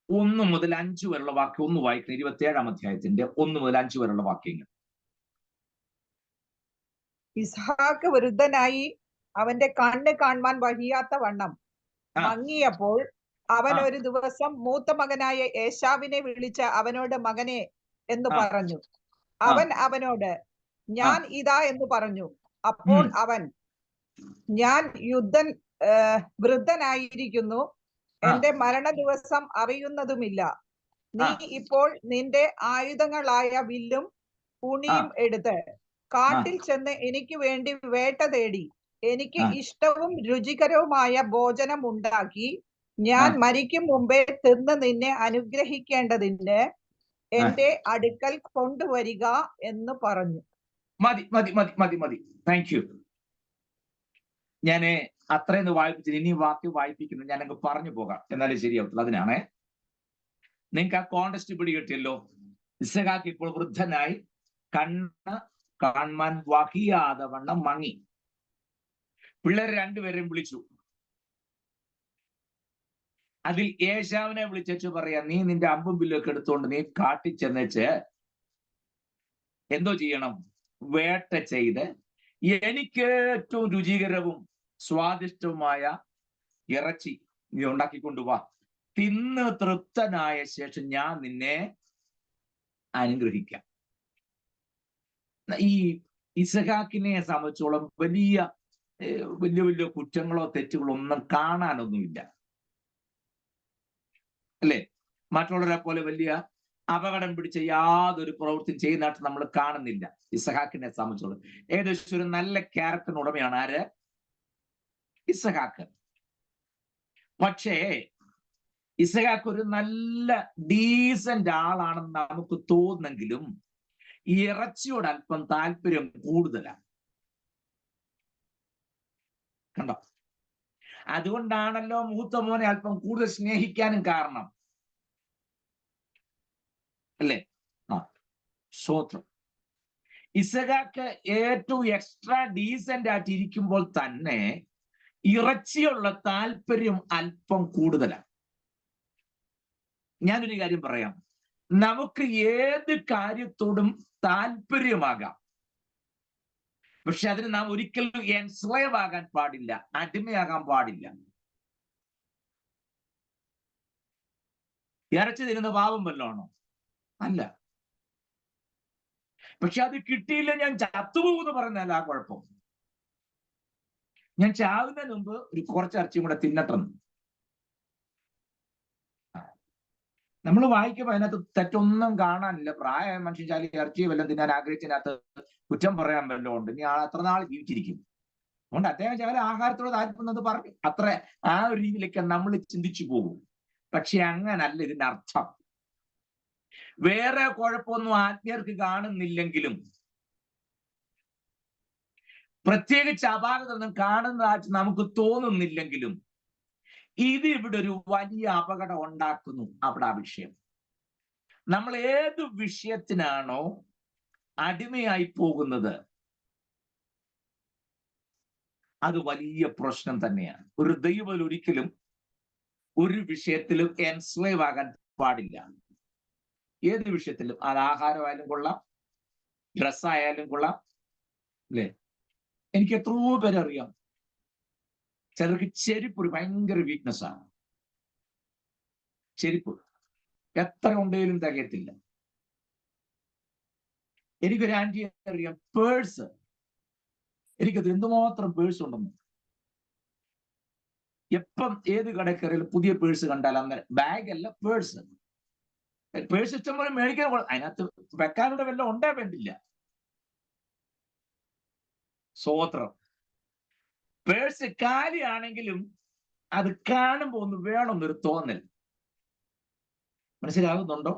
1 മുതൽ 5 വരെയുള്ള വാക്യം ഒന്ന് വായിക്കണം. 27-ാം അധ്യായത്തിന്റെ 1 മുതൽ 5 വരെയുള്ള വാക്യങ്ങൾ. ഇസ്ഹാക്ക് വൃദ്ധനായി അവന്റെ കണ്ണ് കാണുവാൻ വഹിയാത്ത വണ്ണം മങ്ങിയപ്പോൾ അവൻ ഒരു ദിവസം മൂത്ത മകനായ ഏശാവിനെ വിളിച്ച് അവനോട് മകനെ എന്ന് പറഞ്ഞു. അവൻ അവനോട് ഞാൻ ഇതാ എന്ന് പറഞ്ഞു. അപ്പോൾ അവൻ, ഞാൻ വൃദ്ധനായിരിക്കുന്നു, എന്റെ മരണ ദിവസം അറിയുന്നതുമില്ല. നീ ഇപ്പോൾ നിന്റെ ആയുധങ്ങളായ വില്ലും കുണിയും എടുത്ത് കാട്ടിൽ ചെന്ന് എനിക്ക് വേണ്ടി വേട്ട തേടി എനിക്ക് ഇഷ്ടവും രുചികരവുമായ ഭോജനം ഉണ്ടാക്കി ഞാൻ മരിക്കും മുമ്പേ തിന്ന് നിന്നെ അനുഗ്രഹിക്കേണ്ടതിന് എന്റെ അടുക്കൽ കൊണ്ടുവരിക എന്ന് പറഞ്ഞു. മതി മതി മതി മതി മതി താങ്ക് യു. ഞാന് അത്രയൊന്ന് വായിപ്പിച്ചില്ല, ഇനി വാക്യം വായിപ്പിക്കുന്നു ഞാൻ അങ്ങ് പറഞ്ഞു പോകാം, എന്നാലേ ശരിയാവത്തുള്ളൂ. അതിനാണേ നിങ്ങൾക്ക് ആ കോണ്ടസ്റ്റ് പിടി കിട്ടിയല്ലോ. ഇസഹാക്ക് ഇപ്പോൾ വൃദ്ധനായി, കണ്ണ് കാണാൻ വഹിയാതെ വണ്ണം മങ്ങി. പിള്ളേർ രണ്ടുപേരെയും വിളിച്ചു. അതിൽ ഏശാവിനെ വിളിച്ചു പറയാ, നീ നിന്റെ അമ്പും ബില്ലൊക്കെ എടുത്തുകൊണ്ട് നീ കാട്ടിൽ ചെന്നേച്ച് എന്തോ ചെയ്യണം, വേട്ട ചെയ്ത് എനിക്ക് ഏറ്റവും രുചികരവും സ്വാദിഷ്ടവുമായ ഇറച്ചി നീ ഉണ്ടാക്കിക്കൊണ്ടുവാ. തിന്ന് തൃപ്തനായ ശേഷം ഞാൻ നിന്നെ അനുഗ്രഹിക്കാം. ഈ ഇസഹാക്കിനെ സംബന്ധിച്ചോളം വലിയ വലിയ കുറ്റങ്ങളോ തെറ്റുകളോ ഒന്നും കാണാനൊന്നുമില്ല, അല്ലേ? മറ്റുള്ളവരെ പോലെ വലിയ അപകടം പിടിച്ച യാതൊരു പ്രവൃത്തി ചെയ്യുന്നതായിട്ട് നമ്മൾ കാണുന്നില്ല ഇസഹാക്കിനെ സംബന്ധിച്ചോളം. ഏകദേശം ഒരു നല്ല ക്യാരക്ടറിന് ഉടമയാണ് ആര്? ഇസഹാക്ക്. പക്ഷേ ഇസഹാക്ക് ഒരു നല്ല ഡീസന്റ് ആളാണെന്ന് നമുക്ക് തോന്നുന്നെങ്കിലും ഇറച്ചിയോട് അല്പം താല്പര്യം കൂടുതലാണ്. കണ്ടോ? അതുകൊണ്ടാണല്ലോ മൂത്ത മോനെ അല്പം കൂടുതൽ സ്നേഹിക്കാനും കാരണം, അല്ലേ? സ്തോത്രം. ഇസഹാക്ക് ഏറ്റവും എക്സ്ട്രാ ഡീസന്റ് ആയിട്ട് ഇരിക്കുമ്പോൾ തന്നെ ഇറച്ചിയുള്ള താല്പര്യം അല്പം കൂടുതലാണ്. ഞാനൊരു കാര്യം പറയാം, നമുക്ക് ഏത് കാര്യത്തോടും താല്പര്യമാകാം, പക്ഷെ അതിന് നാം ഒരിക്കലും എൻസ്ലേവ് ആകാൻ പാടില്ല, അടിമയാകാൻ പാടില്ല. ഇറച്ചി തരുന്ന പാപം വല്ലതാണോ? അല്ല. പക്ഷെ അത് കിട്ടിയില്ല, ഞാൻ ചത്തുപോകുമെന്ന് പറഞ്ഞാൽ ആ കുഴപ്പം. ഞാൻ ചാവുന്നതിന് മുമ്പ് ഒരു കുറച്ച് ഇറച്ചിയും കൂടെ തിന്നട്ടെന്ന് നമ്മൾ വായിക്കുമ്പോൾ അതിനകത്ത് തെറ്റൊന്നും കാണാനില്ല. പ്രായമായ മനുഷ്യൻ ചാലി ഇറച്ചി വല്ലതും തിന്നാൻ ആഗ്രഹിച്ചതിനകത്ത് കുറ്റം പറയാൻ വല്ലതും ഉണ്ട്? ഇനി അത്ര നാൾ ജീവിച്ചിരിക്കും. അതുകൊണ്ട് അദ്ദേഹം ചില ആഹാരത്തോട് താല്പര്യം പറഞ്ഞു, അത്ര ആ ഒരു രീതിയിലേക്ക് നമ്മൾ ചിന്തിച്ചു പോകും. പക്ഷെ അങ്ങനല്ല ഇതിന്റെ അർത്ഥം. വേറെ കുഴപ്പമൊന്നും ആത്മീയർക്ക് കാണുന്നില്ലെങ്കിലും, പ്രത്യേകിച്ച് അപാകതൊന്നും കാണുന്നതായിട്ട് നമുക്ക് തോന്നുന്നില്ലെങ്കിലും, ഇത് ഇവിടെ ഒരു വലിയ അപകടം ഉണ്ടാക്കുന്നു. അവിടെ ആ വിഷയം, നമ്മൾ ഏത് വിഷയത്തിനാണോ അടിമയായി പോകുന്നത് അത് വലിയ പ്രശ്നം തന്നെയാണ്. ഒരു ദൈവം ഒരിക്കലും ഒരു വിഷയത്തിലും എൻസ്ലേവ് ആകാൻ പാടില്ല. ഏത് വിഷയത്തിലും, അത് ആഹാരമായാലും കൊള്ളാം, ഡ്രസ്സായാലും കൊള്ളാം, അല്ലേ? എനിക്ക് എത്രയോ പേരറിയാം, ചിലർക്ക് ചെരുപ്പ് ഒരു ഭയങ്കര വീക്ക്നെസ് ആണ്. ചെരുപ്പ് എത്ര ഉണ്ടെങ്കിലും തികയത്തില്ല. എനിക്കൊരു ആന്റി അറിയാം, പേഴ്സ്, എനിക്കത് എന്തുമാത്രം പേഴ്സ് ഉണ്ടെന്ന്. എപ്പം ഏത് കടക്കറിയാലും പുതിയ പേഴ്സ് കണ്ടാൽ അങ്ങനെ, ബാഗ് അല്ല പേഴ്സ്. പേഴ്സ് ഇഷ്ടം പോലെ മേടിക്കാൻ, അതിനകത്ത് വെക്കാനുള്ള വല്ലതും ഉണ്ടേ വേണ്ടില്ല. സ്വോത്രം. പേഴ്സ് കാലിയാണെങ്കിലും അത് കാണുമ്പോ ഒന്ന് വേണമെന്നൊരു തോന്നൽ. മനസ്സിലാകുന്നുണ്ടോ?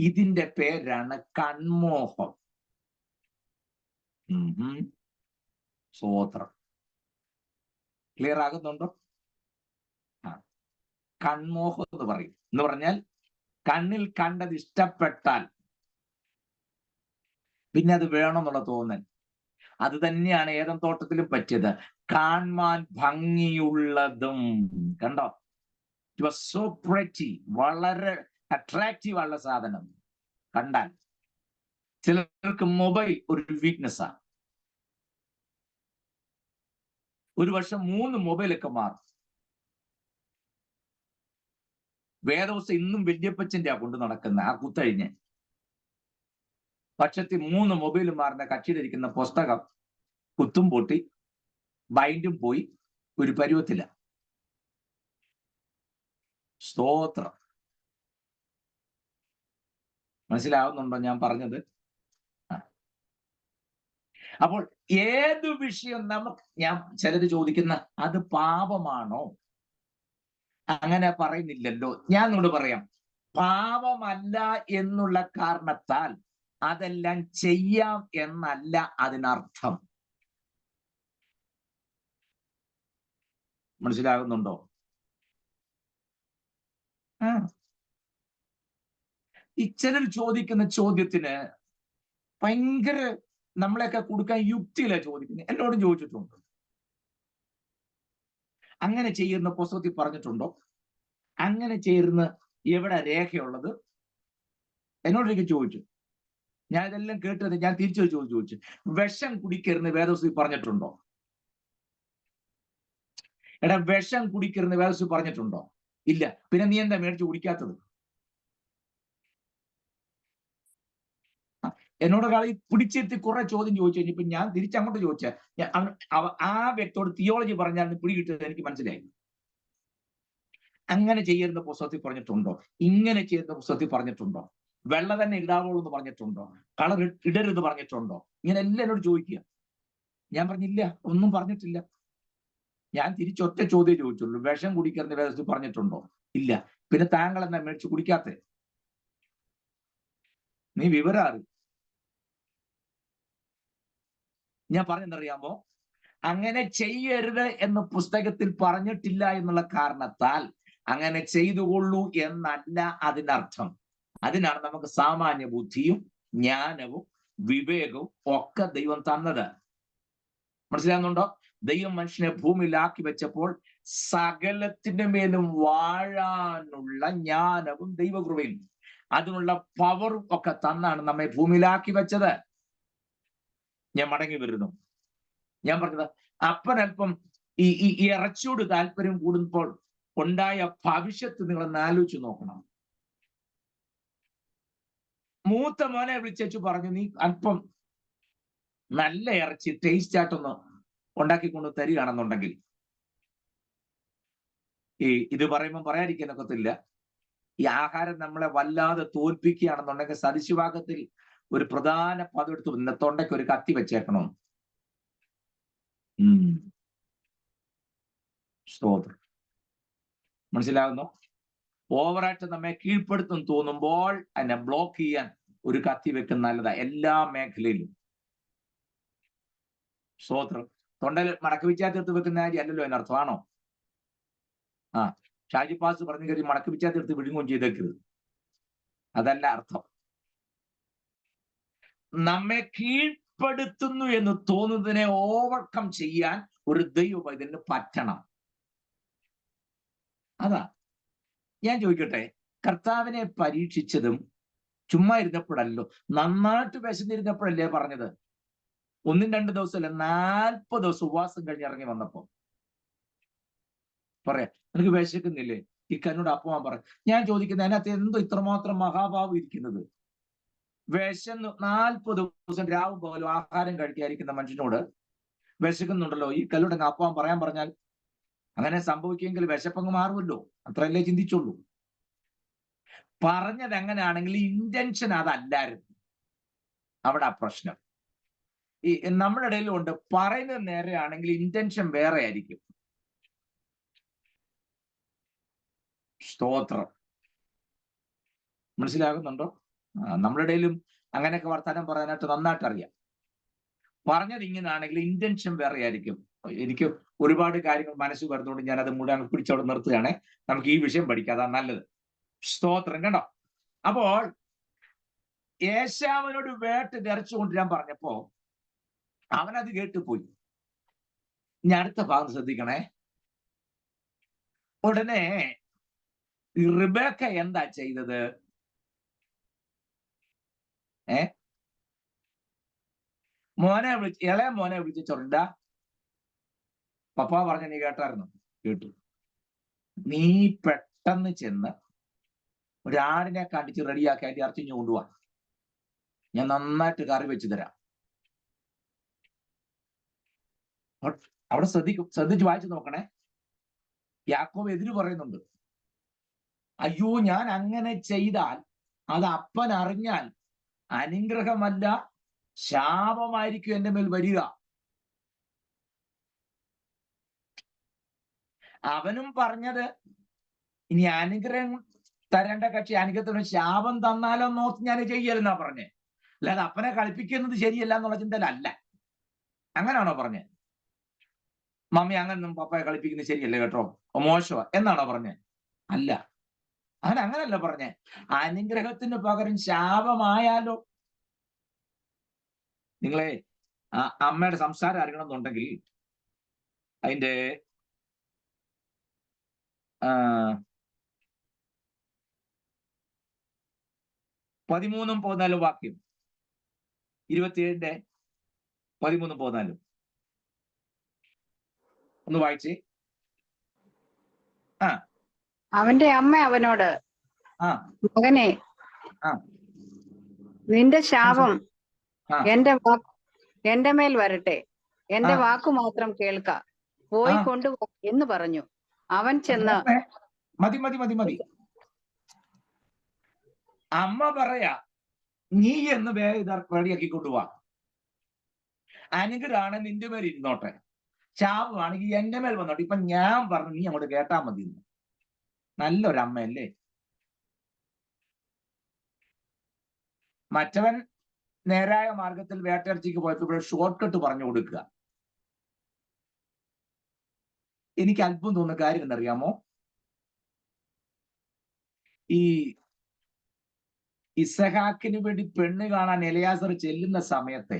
ഇതിന്റെ പേരാണ് കൺമോഹം. സ്വോത്രം. ക്ലിയർ ആകുന്നുണ്ടോ? കൺമോഹം എന്ന് പറയും. എന്ന് പറഞ്ഞാൽ കണ്ണിൽ കണ്ടത് ഇഷ്ടപ്പെട്ടാൽ പിന്നെ അത് വേണമെന്നുള്ള തോന്നൽ. അത് തന്നെയാണ് ഏദൻ തോട്ടത്തിലും പറ്റിയത്. കാണാൻ ഭംഗിയുള്ളതും, കണ്ടോ, ഇറ്റ് വാസ് സോ പ്രെറ്റി, വളരെ അട്രാക്റ്റീവ് ആയുള്ള സാധനം കണ്ടാൽ. ചിലർക്ക് മൊബൈൽ ഒരു വീക്ക്നെസ് ആണ്. ഒരു വർഷം 3 മൊബൈലൊക്കെ മാറും. വേദവസ്തു ഇന്നും വല്യപ്പച്ചന്റെ കൊണ്ട് നടക്കുന്ന ആ കുത്തഴിഞ്ഞ് പക്ഷത്തിൽ 3 മൊബൈൽ മാറുന്ന കക്ഷിയിലിരിക്കുന്ന പുസ്തകം കുത്തും പൊട്ടി, ബൈൻഡും പോയി, ഒരു പരുവത്തില്ല. സ്തോത്രം. മനസ്സിലാവുന്നുണ്ടോ ഞാൻ പറഞ്ഞത്? അപ്പോൾ ഏത് വിഷയം നമുക്ക്, ഞാൻ ചിലര് ചോദിക്കുന്ന അത് പാപമാണോ? അങ്ങനെ പറയുന്നില്ലല്ലോ. ഞാൻ നിങ്ങളോട് പറയാം, പാപമല്ല എന്നുള്ള കാരണത്താൽ അതെല്ലാം ചെയ്യാം എന്നല്ല അതിനർത്ഥം. മനസ്സിലാകുന്നുണ്ടോ? ഈ ചിലർ ചോദിക്കുന്ന ചോദ്യത്തിന് ഭയങ്കര നമ്മളെയൊക്കെ കൊടുക്കാൻ യുക്തിയില ചോദിക്കുന്നത്. എന്നോടും ചോദിച്ചിട്ടുണ്ട്, അങ്ങനെ ചെയ്യുന്ന പുസ്തകത്തിൽ പറഞ്ഞിട്ടുണ്ടോ? അങ്ങനെ ചെയ്യുന്ന എവിടെ രേഖയുള്ളത്? എന്നോടൊരിക്കൽ ചോദിച്ചു. ഞാൻ ഇതെല്ലാം കേട്ടത് ഞാൻ തിരിച്ചു ചോദിച്ചു, വിഷം കുടിക്കരുന്ന് വേദപുസ്തകത്തിൽ പറഞ്ഞിട്ടുണ്ടോ? എടാ, വിഷം കുടിക്കരുന്ന് വേദപുസ്തകത്തിൽ പറഞ്ഞിട്ടുണ്ടോ? ഇല്ല. പിന്നെ നീ എന്താ മേടിച്ച് കുടിക്കാത്തത്? എന്നോട് കളി പിടിച്ചെത്തി കുറെ ചോദ്യം ചോദിച്ചു കഴിഞ്ഞപ്പോ ഞാൻ തിരിച്ചങ്ങോട്ട് ചോദിച്ച, ആ വ്യക്തിയോട് തിയോളജി പറഞ്ഞാൽ പിടി കിട്ടുന്നത് എനിക്ക് മനസ്സിലായി. അങ്ങനെ ചെയ്യുന്ന പുസ്തകത്തിൽ പറഞ്ഞിട്ടുണ്ടോ? ഇങ്ങനെ ചെയ്യുന്ന പുസ്തകത്തിൽ പറഞ്ഞിട്ടുണ്ടോ? വെള്ള തന്നെ ഇടാവുള്ളൂ എന്ന് പറഞ്ഞിട്ടുണ്ടോ? കളർ ഇടരുത് പറഞ്ഞിട്ടുണ്ടോ? ഇങ്ങനെ എല്ലാം എന്നോട് ചോദിക്കുക. ഞാൻ പറഞ്ഞില്ല, ഒന്നും പറഞ്ഞിട്ടില്ല. ഞാൻ തിരിച്ചൊറ്റ ചോദ്യം ചോദിച്ചുള്ളൂ, വിഷം കുടിക്കുന്ന വേദത്തിൽ പറഞ്ഞിട്ടുണ്ടോ? ഇല്ല. പിന്നെ താങ്കൾ എന്താ മേടിച്ച് കുടിക്കാത്ത? നീ വിവരാറ്. ഞാൻ പറഞ്ഞെന്നറിയാമോ? അങ്ങനെ ചെയ്യരുത് എന്ന് പുസ്തകത്തിൽ പറഞ്ഞിട്ടില്ല എന്നുള്ള കാരണത്താൽ അങ്ങനെ ചെയ്തുകൊള്ളൂ എന്നല്ല അതിനർത്ഥം. അതിനാണ് നമുക്ക് സാമാന്യ ബുദ്ധിയും ജ്ഞാനവും വിവേകവും ഒക്കെ ദൈവം തന്നത്. മനസ്സിലാകുന്നുണ്ടോ? ദൈവം മനുഷ്യനെ ഭൂമിയിലാക്കി വെച്ചപ്പോൾ സകലത്തിന്റെ മേലും വാഴാനുള്ള ജ്ഞാനവും ദൈവകൃപയും അതിനുള്ള പവറും ഒക്കെ തന്നാണ് നമ്മെ ഭൂമിയിലാക്കി വെച്ചത്. ഞാൻ മടങ്ങി വരുന്നു. ഞാൻ പറഞ്ഞത്, അപ്പനല്പം ഈ ഇറച്ചിയോട് താല്പര്യം കൂടുമ്പോൾ ഉണ്ടായ ഭവിഷ്യത്ത് നിങ്ങളൊന്ന് ആലോചിച്ച് നോക്കണം. മൂത്ത മോനെ വിളിച്ചു പറഞ്ഞു, നീ അല്പം നല്ല ഇറച്ചി ടേസ്റ്റ് ആയിട്ടൊന്ന് ഉണ്ടാക്കിക്കൊണ്ട് തരികയാണെന്നുണ്ടെങ്കിൽ, ഇത് പറയുമ്പോൾ പറയാതിരിക്കാനൊക്കത്തില്ല, ഈ ആഹാരം നമ്മളെ വല്ലാതെ തോൽപ്പിക്കുകയാണെന്നുണ്ടെങ്കിൽ സദൃശവാക്യത്തിൽ ഒരു പ്രധാന പദം എടുത്തു, തൊണ്ടയ്ക്ക് ഒരു കത്തി വെച്ചേക്കണം. സ്തോത്രം. മനസ്സിലാകുന്നു? ഓവറായിട്ട് നമ്മെ കീഴ്പ്പെടുത്തും തോന്നുമ്പോൾ അതിനെ ബ്ലോക്ക് ചെയ്യാൻ ഒരു കത്തി വെക്കുന്ന നല്ലതാ എല്ലാ മേഖലയിലും. സ്തോത്രം. തൊണ്ടയിൽ മടക്കി വിച്ചാത്തെടുത്ത് വെക്കുന്ന കാര്യം അല്ലല്ലോ അതിനർത്ഥമാണോ? ഷാജി പാസ് പറഞ്ഞു കയറി മടക്കി വിച്ചാത്തെടുത്ത് വിഴുങ്ങുകയും ചെയ്തേക്കരുത്, അതല്ല അർത്ഥം. നമ്മെ കീഴ്പ്പെടുത്തുന്നു എന്ന് തോന്നുന്നതിനെ ഓവർകം ചെയ്യാൻ ഒരു ദൈവം ഇതിന് പറ്റണം. അതാ ഞാൻ ചോദിക്കട്ടെ, കർത്താവിനെ പരീക്ഷിച്ചതും ചുമ്മാ ഇരുന്നപ്പോഴല്ലോ, നന്നായിട്ട് വിശന്നിരുന്നപ്പോഴല്ലേ പറഞ്ഞത്? 1-2 ദിവസമല്ല, 40 ദിവസം ഉപവാസം കഴിഞ്ഞ് ഇറങ്ങി വന്നപ്പോ പറയാ, എനിക്ക് വിശക്കുന്നില്ലേ? ഈ കന്നോട് അപ്പമാൻ പറ. ഞാൻ ചോദിക്കുന്നത്, അതിനകത്ത് എന്തോ ഇത്രമാത്രം മഹാഭാവം ഇരിക്കുന്നത്? വിശന്ന് 40 ദിവസം രാവും പോലും ആഹാരം കഴിക്കാതിരിക്കുന്ന മനുഷ്യനോട് വിശക്കുന്നുണ്ടല്ലോ, ഈ കല്ലോട് അപ്പമാൻ പറയാൻ പറഞ്ഞാൽ അങ്ങനെ സംഭവിക്കുമെങ്കിൽ വിശപ്പങ്ങ് മാറുമല്ലോ. അത്രയല്ലേ ചിന്തിച്ചുള്ളൂ. പറഞ്ഞത് എങ്ങനെയാണെങ്കിൽ ഇന്റൻഷൻ അതല്ലായിരുന്നു അവിടെ ആ പ്രശ്നം. ഈ നമ്മുടെ ഇടയിലും ഉണ്ട്, പറയുന്നത് നേരെയാണെങ്കിൽ ഇന്റൻഷൻ വേറെ ആയിരിക്കും. സ്തോത്രം. മനസ്സിലാകുന്നുണ്ടോ? നമ്മുടെ ഇടയിലും അങ്ങനെയൊക്കെ വർത്താനം പറയാനായിട്ട് നന്നായിട്ട് അറിയാം. പറഞ്ഞത് ഇങ്ങനെയാണെങ്കിൽ ഇന്റൻഷൻ വേറെ ആയിരിക്കും. എനിക്ക് ഒരുപാട് കാര്യങ്ങൾ മനസ്സിൽ വരുന്നതുകൊണ്ട് ഞാൻ അത് മുഴുവൻ പിടിച്ചവിടെ നിർത്തുകയാണെ. നമുക്ക് ഈ വിഷയം പഠിക്കാം, അതാ നല്ലത്. സ്തോത്രം. കണ്ടോ? അപ്പോൾ ഏശാവിനോട് വേട്ട് ഇറച്ചു കൊണ്ടുവരാൻ പറഞ്ഞപ്പോ അവനത് കേട്ടുപോയി. ഇനി അടുത്ത ഭാഗം ശ്രദ്ധിക്കണേ. ഉടനെ റിബേക്ക എന്താ ചെയ്തത്? ഇളയ മോനെ വിളിച്ച് ചൊണ്ട, പപ്പ പറഞ്ഞ നീ കേട്ടായിരുന്നു? കേട്ടു. നീ പെട്ടെന്ന് ചെന്ന് ഒരാടിനെ കണ്ടിച്ച് റെഡിയാക്കി അതിന്റെ ഇറച്ചി കൊണ്ടുപോവാ, ഞാൻ നന്നായിട്ട് കറി വെച്ച് തരാം. അവിടെ ശ്രദ്ധിച്ച് വായിച്ചു നോക്കണേ. യാക്കോബ് എതിര് പറയുന്നുണ്ട്. അയ്യോ, ഞാൻ അങ്ങനെ ചെയ്താൽ അത് അപ്പൻ അറിഞ്ഞാൽ അനുഗ്രഹമല്ല ശാപമായിരിക്കും എന്റെ മേൽ വരിക. അവനും പറഞ്ഞത് ഇനി അനുഗ്രഹം തരേണ്ട കക്ഷി അനുഗ്രഹത്തിന് ശാപം തന്നാലോ നോർത്ത് ഞാൻ ചെയ്യലെന്നാ പറഞ്ഞേ. അല്ലാതെ അപ്പനെ കളിപ്പിക്കുന്നത് ശരിയല്ല എന്നുള്ള ചിന്തയിലല്ല. അങ്ങനെയാണോ പറഞ്ഞേ? മമ്മി അങ്ങനൊന്നും പപ്പയെ കളിപ്പിക്കുന്നത് ശരിയല്ല കേട്ടോ, മോശമാ എന്നാണോ പറഞ്ഞേ? അല്ല, അങ്ങനല്ല പറഞ്ഞേ. അനുഗ്രഹത്തിന് പകരം ശാപമായാലോ? നിങ്ങളെ അമ്മയുടെ സംസാരം അറിയണമെന്നുണ്ടെങ്കിൽ അതിന്റെ 13-14 വാക്യം, 27-13-14 ഒന്ന് വായിച്ചേ. അവന്റെ അമ്മ അവനോട്, ആ മകനെ, ആ നിന്റെ ശാപം ആ എന്റെ മേൽ വരട്ടെ, എന്റെ ആ. വാക്കു മാത്രം കേൾക്ക, പോയി ആ. കൊണ്ടുപോ എന്ന് പറഞ്ഞു. അവൻ ചെന്ന് മതി. അമ്മ പറയാ, നീ എന്ന് വേഗം റെഡിയാക്കി കൊണ്ടുപോവാ. അനുഗ്രഹാണ് നിന്റെ മേൽ ഇരുന്നോട്ടെ, ശാപമാണെങ്കിൽ എന്റെ മേൽ വന്നോട്ടെ. ഇപ്പൊ ഞാൻ പറഞ്ഞു, നീ അങ്ങോട്ട് കേട്ടാ മതി. നല്ലൊരമ്മയല്ലേ? മറ്റവൻ നേരായ മാർഗത്തിൽ വേട്ടയിറച്ചിക്ക് പോയപ്പോൾ ഷോർട്ട് കട്ട് പറഞ്ഞു കൊടുക്കുക. എനിക്ക് അത്ഭുതം തോന്നുന്ന കാര്യം എന്നറിയാമോ? ഈ ഇസഹാക്കിന് വേണ്ടി പെണ്ണ് കാണാൻ എലയാസർ ചെല്ലുന്ന സമയത്തെ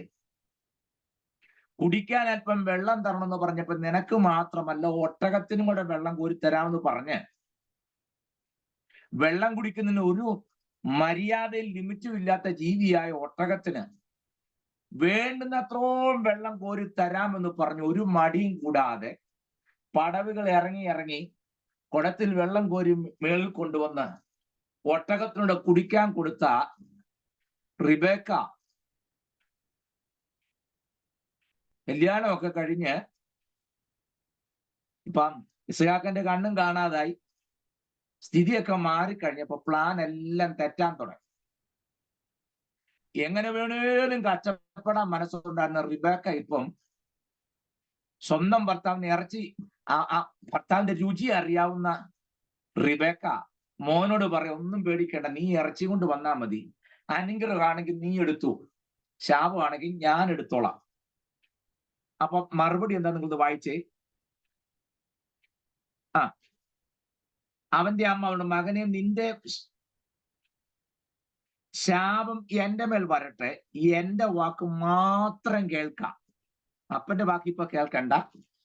കുടിക്കാൻ അല്പം വെള്ളം തരണമെന്ന് പറഞ്ഞപ്പോ നിനക്ക് മാത്രമല്ല ഒട്ടകത്തിനും കൂടെ വെള്ളം കോരി തരാമെന്ന് പറഞ്ഞ് വെള്ളം കുടിക്കുന്നതിന് ഒരു മര്യാദയിൽ ലിമിറ്റും ഇല്ലാത്ത ജീവിയായ ഒട്ടകത്തിന് വേണ്ടുന്നത്രോളം വെള്ളം കോരി തരാമെന്ന് പറഞ്ഞു ഒരു മടിയും കൂടാതെ പടവുകൾ ഇറങ്ങി കുടത്തിൽ വെള്ളം കോരി മേളിൽ കൊണ്ടുവന്ന് ഒട്ടകത്തിനോട് കുടിക്കാൻ കൊടുത്ത റിബേക്ക കല്യാണമൊക്കെ കഴിഞ്ഞ് ഇപ്പം ഇസ്ഹാക്കിന്റെ കണ്ണും കാണാതായി, സ്ഥിതിയൊക്കെ മാറിക്കഴിഞ്ഞപ്പോ പ്ലാൻ എല്ലാം തെറ്റാൻ തുടങ്ങി. എങ്ങനെ വേണേലും കഷ്ടപ്പെടാൻ മനസ്സുണ്ടായിരുന്ന റിബേക്ക ഇപ്പം സ്വന്തം ഭർത്താവിന് ഭർത്താവിന്റെ രുചി അറിയാവുന്ന റിബേക്ക മോനോട് പറയാം, ഒന്നും പേടിക്കേണ്ട, നീ ഇറച്ചി കൊണ്ട് വന്നാൽ മതി, അനുഗ്രഹമാണെങ്കിൽ നീ എടുത്തു, ശാപമാണെങ്കിൽ ഞാൻ എടുത്തോളാം. അപ്പൊ മറുപടി എന്താ നിങ്ങളത് വായിച്ചേ. അവന്റെ അമ്മ അവളുടെ മകനെ, നിന്റെ ശാപം എന്റെ മേൽ വരട്ടെ, എന്റെ വാക്ക് മാത്രം കേൾക്കാം. അപ്പന്റെ വാക്ക് ഇപ്പൊ കേൾക്കണ്ട,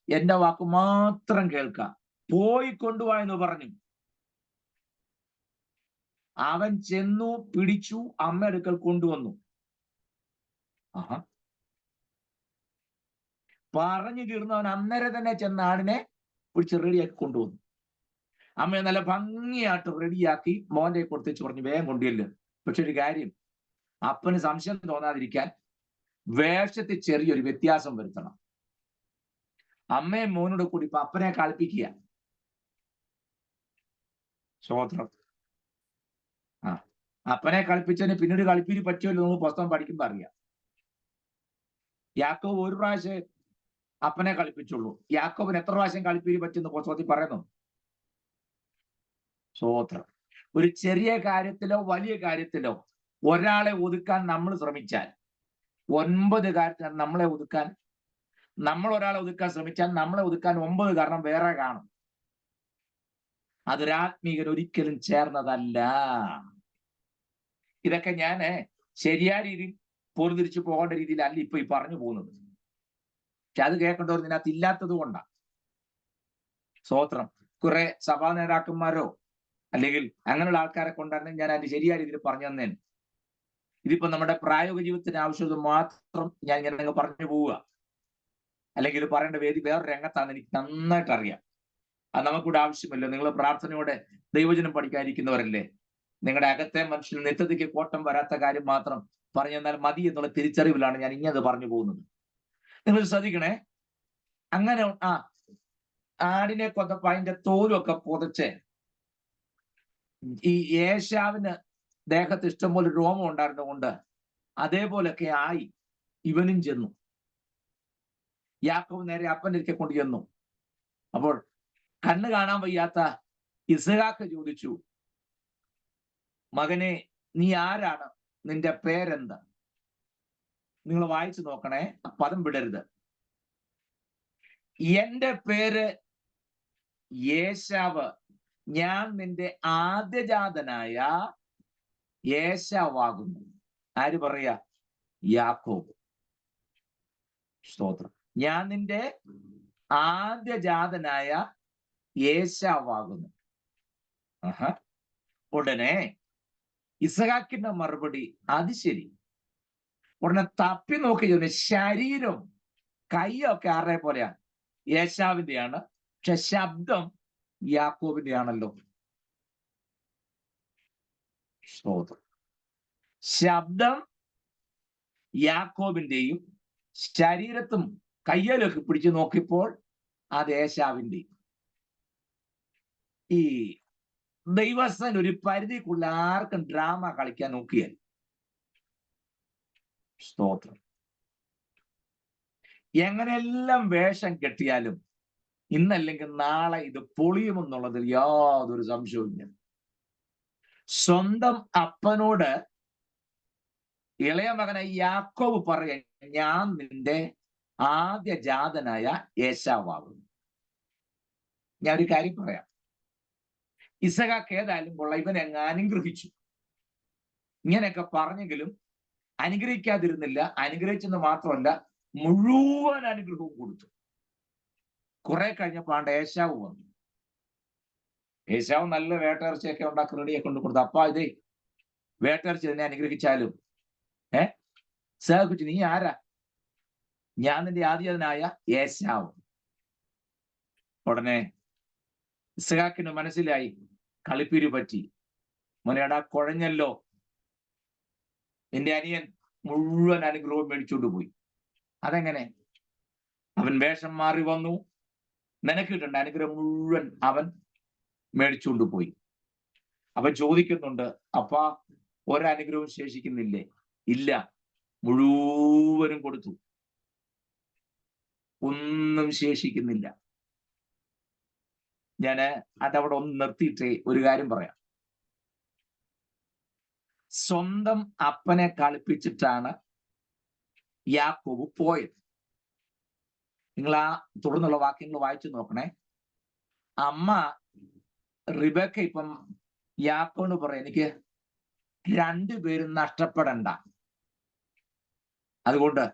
എന്റെ വാക്ക് മാത്രം കേൾക്കാം, പോയി കൊണ്ടുപോവാ എന്ന് പറഞ്ഞു. അവൻ ചെന്നു, പിടിച്ചു, അമ്മ അടുക്കൽ കൊണ്ടുവന്നു. പറഞ്ഞു തീർന്നു. അവൻ അന്നേരം തന്നെ ചെന്ന ആടിനെ പിടിച്ച് റെഡിയാക്കി കൊണ്ടുവന്നു. അമ്മയെ നല്ല ഭംഗിയായിട്ട് റെഡിയാക്കി മോന്റെ കൊടുത്തേച്ച് പറഞ്ഞു, വേഗം കൊണ്ടുവല്ലോ. പക്ഷെ ഒരു കാര്യം, അപ്പന് സംശയം തോന്നാതിരിക്കാൻ വേഷത്തിൽ ചെറിയൊരു വ്യത്യാസം വരുത്തണം. അമ്മയെ മോനോട് കൂടി ഇപ്പൊ അപ്പനെ കളിപ്പിക്കുക. സ്വോത്രം. അപ്പനെ കളിപ്പിച്ചതിന് പിന്നീട് കളിപ്പീര് പറ്റുമല്ലോ, നമുക്ക് പുസ്തകം പഠിക്കുമ്പോ അറിയാം. യാക്കോബ് ഒരു പ്രാവശ്യം അപ്പനെ കളിപ്പിച്ചുള്ളൂ. യാക്കോബിന് എത്ര പ്രാവശ്യം കളിപ്പീര് പറ്റുമെന്ന് പുസ്തകത്തിൽ പറയുന്നു. സ്വോത്രം. ഒരു ചെറിയ കാര്യത്തിലോ വലിയ കാര്യത്തിലോ ഒരാളെ ഒതുക്കാൻ നമ്മൾ ശ്രമിച്ചാൽ 9 കാര്യത്തിൽ നമ്മളെ ഒതുക്കാൻ, നമ്മൾ ഒരാളെ ഒതുക്കാൻ ശ്രമിച്ചാൽ നമ്മളെ ഒതുക്കാൻ 9 കാരണം വേറെ കാണും. അതൊരാത്മീകൻ ഒരിക്കലും ചേർന്നതല്ല. ഇതൊക്കെ ഞാൻ ശരിയായ രീതിയിൽ പൊറുതിരിച്ചു പോകേണ്ട രീതിയിലല്ല ഇപ്പൊ ഈ പറഞ്ഞു പോകുന്നത്. പക്ഷെ അത് കേൾക്കേണ്ടവർ ഇതിനകത്ത് ഇല്ലാത്തത് കൊണ്ടാണ്. സ്വോത്രം. കുറെ സഭാ നേതാക്കന്മാരോ അല്ലെങ്കിൽ അങ്ങനെയുള്ള ആൾക്കാരെ കൊണ്ടാണെങ്കിൽ ഞാൻ അതിന്റെ ശരിയായ രീതിയിൽ പറഞ്ഞു തന്നേന്. ഇതിപ്പോ നമ്മുടെ പ്രായോഗിക ജീവിതത്തിന് ആവശ്യത മാത്രം ഞാൻ ഇങ്ങനെ പറഞ്ഞു പോവുക. അല്ലെങ്കിൽ പറയേണ്ട വേദി വേറൊരു രംഗത്താണെന്ന് എനിക്ക് നന്നായിട്ട് അറിയാം. അത് നമുക്കിവിടെ ആവശ്യമല്ലോ. നിങ്ങൾ പ്രാർത്ഥനയോടെ ദൈവജനം പഠിക്കാതിരിക്കുന്നവരല്ലേ. നിങ്ങളുടെ അകത്തെ മനുഷ്യന് നിത്യതയ്ക്ക് കോട്ടം വരാത്ത കാര്യം മാത്രം പറഞ്ഞു തന്നാൽ മതി എന്നുള്ള തിരിച്ചറിവിലാണ് ഞാൻ ഇങ്ങനെ പറഞ്ഞു പോകുന്നത്. നിങ്ങൾ ശ്രദ്ധിക്കണേ. അങ്ങനെ ആടിനെ കൊന്നപ്പോ അതിന്റെ തോലുമൊക്കെ പുതച്ച് ഈ ഏശാവിന് ദേഹത്ത് ഇഷ്ടംപോലെ രോമം ഉണ്ടായിരുന്നുകൊണ്ട് അതേപോലൊക്കെ ആയി ഇവനും ചെന്നു. യാക്കോബ് നേരെ അപ്പൻ്റെ അടുക്കെ കൊണ്ട് ചെന്നു. അപ്പോൾ കണ്ണ് കാണാൻ വയ്യാത്ത ഇസ്ഹാക്ക് ചോദിച്ചു, മകനെ നീ ആരാണ്, നിന്റെ പേരെന്താ? നിങ്ങൾ വായിച്ചു നോക്കണേ, പദം വിടരുത്. എന്റെ പേര് യേശാവ്, ഞാൻ നിന്റെ ആദ്യജാതനായ യേശാവാകുന്നു. ആര് പറയാ? യാക്കോബ്. സ്തോത്രം. ഞാൻ നിന്റെ ആദ്യജാതനായ യേശാവാകുന്നു. ഉടനെ ഇസഹാക്കിന്റെ മറുപടി, അത് ശരി. ഉടനെ തപ്പി നോക്കി ചോദിച്ചു, ശരീരം കൈയൊക്കെ ആരുടെ പോലെയാണ്? യേശാവിന്റെയാണ്, പക്ഷെ ശബ്ദം യാക്കോബിന്റെ ആണല്ലോ. സ്തോത്രം. ശബ്ദം യാക്കോബിന്റെയും ശരീരത്തും കയ്യിലൊക്കെ പിടിച്ചു നോക്കിയപ്പോൾ അത് ഏശാവിന്റെയും. ഈ ദൈവസ്ഥൻ ഒരു പരിധിക്കുള്ള ആർക്കും ഡ്രാമ കളിക്കാൻ നോക്കിയാൽ. സ്തോത്രം. എങ്ങനെയെല്ലാം വേഷം കെട്ടിയാലും ഇന്നല്ലെങ്കിൽ നാളെ ഇത് പൊളിയുമെന്നുള്ളതിൽ യാതൊരു സംശയവുമില്ല. സ്വന്തം അപ്പനോട് ഇളയ മകനെ യാക്കോബ് പറയ, ഞാൻ നിന്റെ ആദ്യ ജാതനായ യേശാവാകുന്നു. ഞാൻ ഒരു കാര്യം പറയാം. ഇസഹാക്ക് ഏതായാലും കൊള്ളാം, ഇവൻ എങ്ങ് അനുഗ്രഹിച്ചു. ഇങ്ങനെയൊക്കെ പറഞ്ഞെങ്കിലും അനുഗ്രഹിക്കാതിരുന്നില്ല. അനുഗ്രഹിച്ചെന്ന് മാത്രമല്ല, മുഴുവൻ അനുഗ്രഹവും കൊടുത്തു. കുറെ കഴിഞ്ഞപ്പോൾ ആണ്ട് ഏശാവ് വന്നു. ഏശാവ് നല്ല വേട്ടയിറച്ചിയൊക്കെ ഉണ്ടാക്കി റെഡിയൊക്കെ കൊണ്ട് കൊടുത്തു. അപ്പാ ഇതേ വേട്ടയിറച്ചി എന്നെ അനുഗ്രഹിച്ചാലും സഹകുച്ചു, നീ ആരാ? ഞാൻ നിന്റെ ആദ്യജാതനായ ഏശാവ്. ഉടനെ ഇസഹാക്കിന് മനസ്സിലായി, കളിപ്പിരി പറ്റി. മോനെടാ, കുഴഞ്ഞല്ലോ. എന്റെ അനിയൻ മുഴുവൻ അനുഗ്രഹവും മേടിച്ചുകൊണ്ട് പോയി. അതെങ്ങനെ? അവൻ വേഷം മാറി വന്നു, നിനക്ക് കിട്ടണ്ട അനുഗ്രഹം മുഴുവൻ അവൻ മേടിച്ചുകൊണ്ട് പോയി. അവൻ ചോദിക്കുന്നുണ്ട്, അപ്പാ ഒരനുഗ്രഹവും ശേഷിക്കുന്നില്ലേ? ഇല്ല, മുഴുവനും കൊടുത്തു, ഒന്നും ശേഷിക്കുന്നില്ല. ഞാന് അതവിടെ ഒന്ന് നിർത്തിയിട്ടേ ഒരു കാര്യം പറയാം. സ്വന്തം അപ്പനെ കളിപ്പിച്ചിട്ടാണ് യാക്കോബ് പോയത്. നിങ്ങൾ ആ തുടർന്നുള്ള വാക്യങ്ങൾ വായിച്ചു നോക്കണേ. അമ്മ റിബേക്ക ഇപ്പം യാക്കോബിന് പറയാം, എനിക്ക് രണ്ടുപേരും നഷ്ടപ്പെടണ്ട, അതുകൊണ്ട്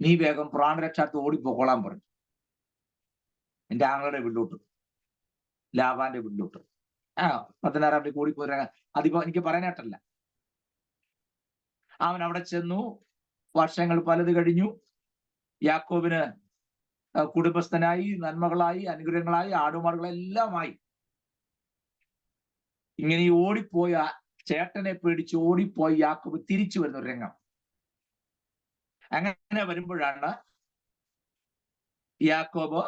നീ വേഗം പ്രാണരക്ഷാർത്ഥം ഓടിപ്പോക്കോളാൻ പറഞ്ഞു. എന്റെ ആങ്ങളുടെ വീട്ടിലോട്ട്, ലാബാന്റെ വീട്ടിലോട്ട്. 16 മണിക്ക് ഓടിപ്പോയി. അതിപ്പോ എനിക്ക് പറയാനായിട്ടല്ല. അവൻ അവിടെ ചെന്നു. വർഷങ്ങൾ പലത് കഴിഞ്ഞു. യാക്കോബിന് കുടുംബസ്ഥനായി, നന്മകളായി, അനുഗ്രഹങ്ങളായി, ആടുമാടുകളെല്ലാമായി. ഇങ്ങനെ ഈ ഓടിപ്പോയ ചേട്ടനെ പേടിച്ച് ഓടിപ്പോയി യാക്കോബ് തിരിച്ചു വരുന്ന ഒരു രംഗം. അങ്ങനെ വരുമ്പോഴാണ് യാക്കോബ്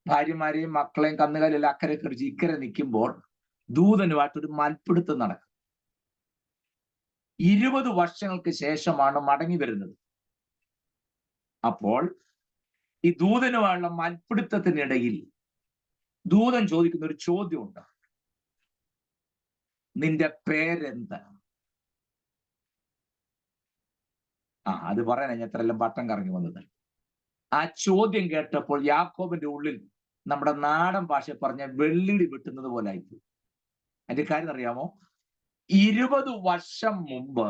ഭാര്യമാരെയും മക്കളെയും കന്നുകാലിയെല്ലാം അക്കരെ കറിച്ച് ഇക്കരെ നിൽക്കുമ്പോൾ ദൂതനുമായിട്ടൊരു മൽപ്പിടുത്തം നടക്കും. 20 വർഷങ്ങൾക്ക് ശേഷമാണ് മടങ്ങി വരുന്നത്. അപ്പോൾ ഈ ദൂതനുമായുള്ള മൽപ്പിടുത്തത്തിനിടയിൽ ദൂതൻ ചോദിക്കുന്ന ഒരു ചോദ്യമുണ്ട്, നിന്റെ പേരെന്താ? അത് പറയാനാ ഞാൻ ഇത്രയെല്ലാം പട്ടം കറങ്ങി വന്നത്. ആ ചോദ്യം കേട്ടപ്പോൾ യാക്കോബിന്റെ ഉള്ളിൽ നമ്മുടെ നാടൻ ഭാഷ പറഞ്ഞ വെള്ളിടി വെട്ടുന്നത് പോലെ ആയിപ്പോയി. അതിന്റെ കാര്യം അറിയാമോ? 20 വർഷം മുമ്പ്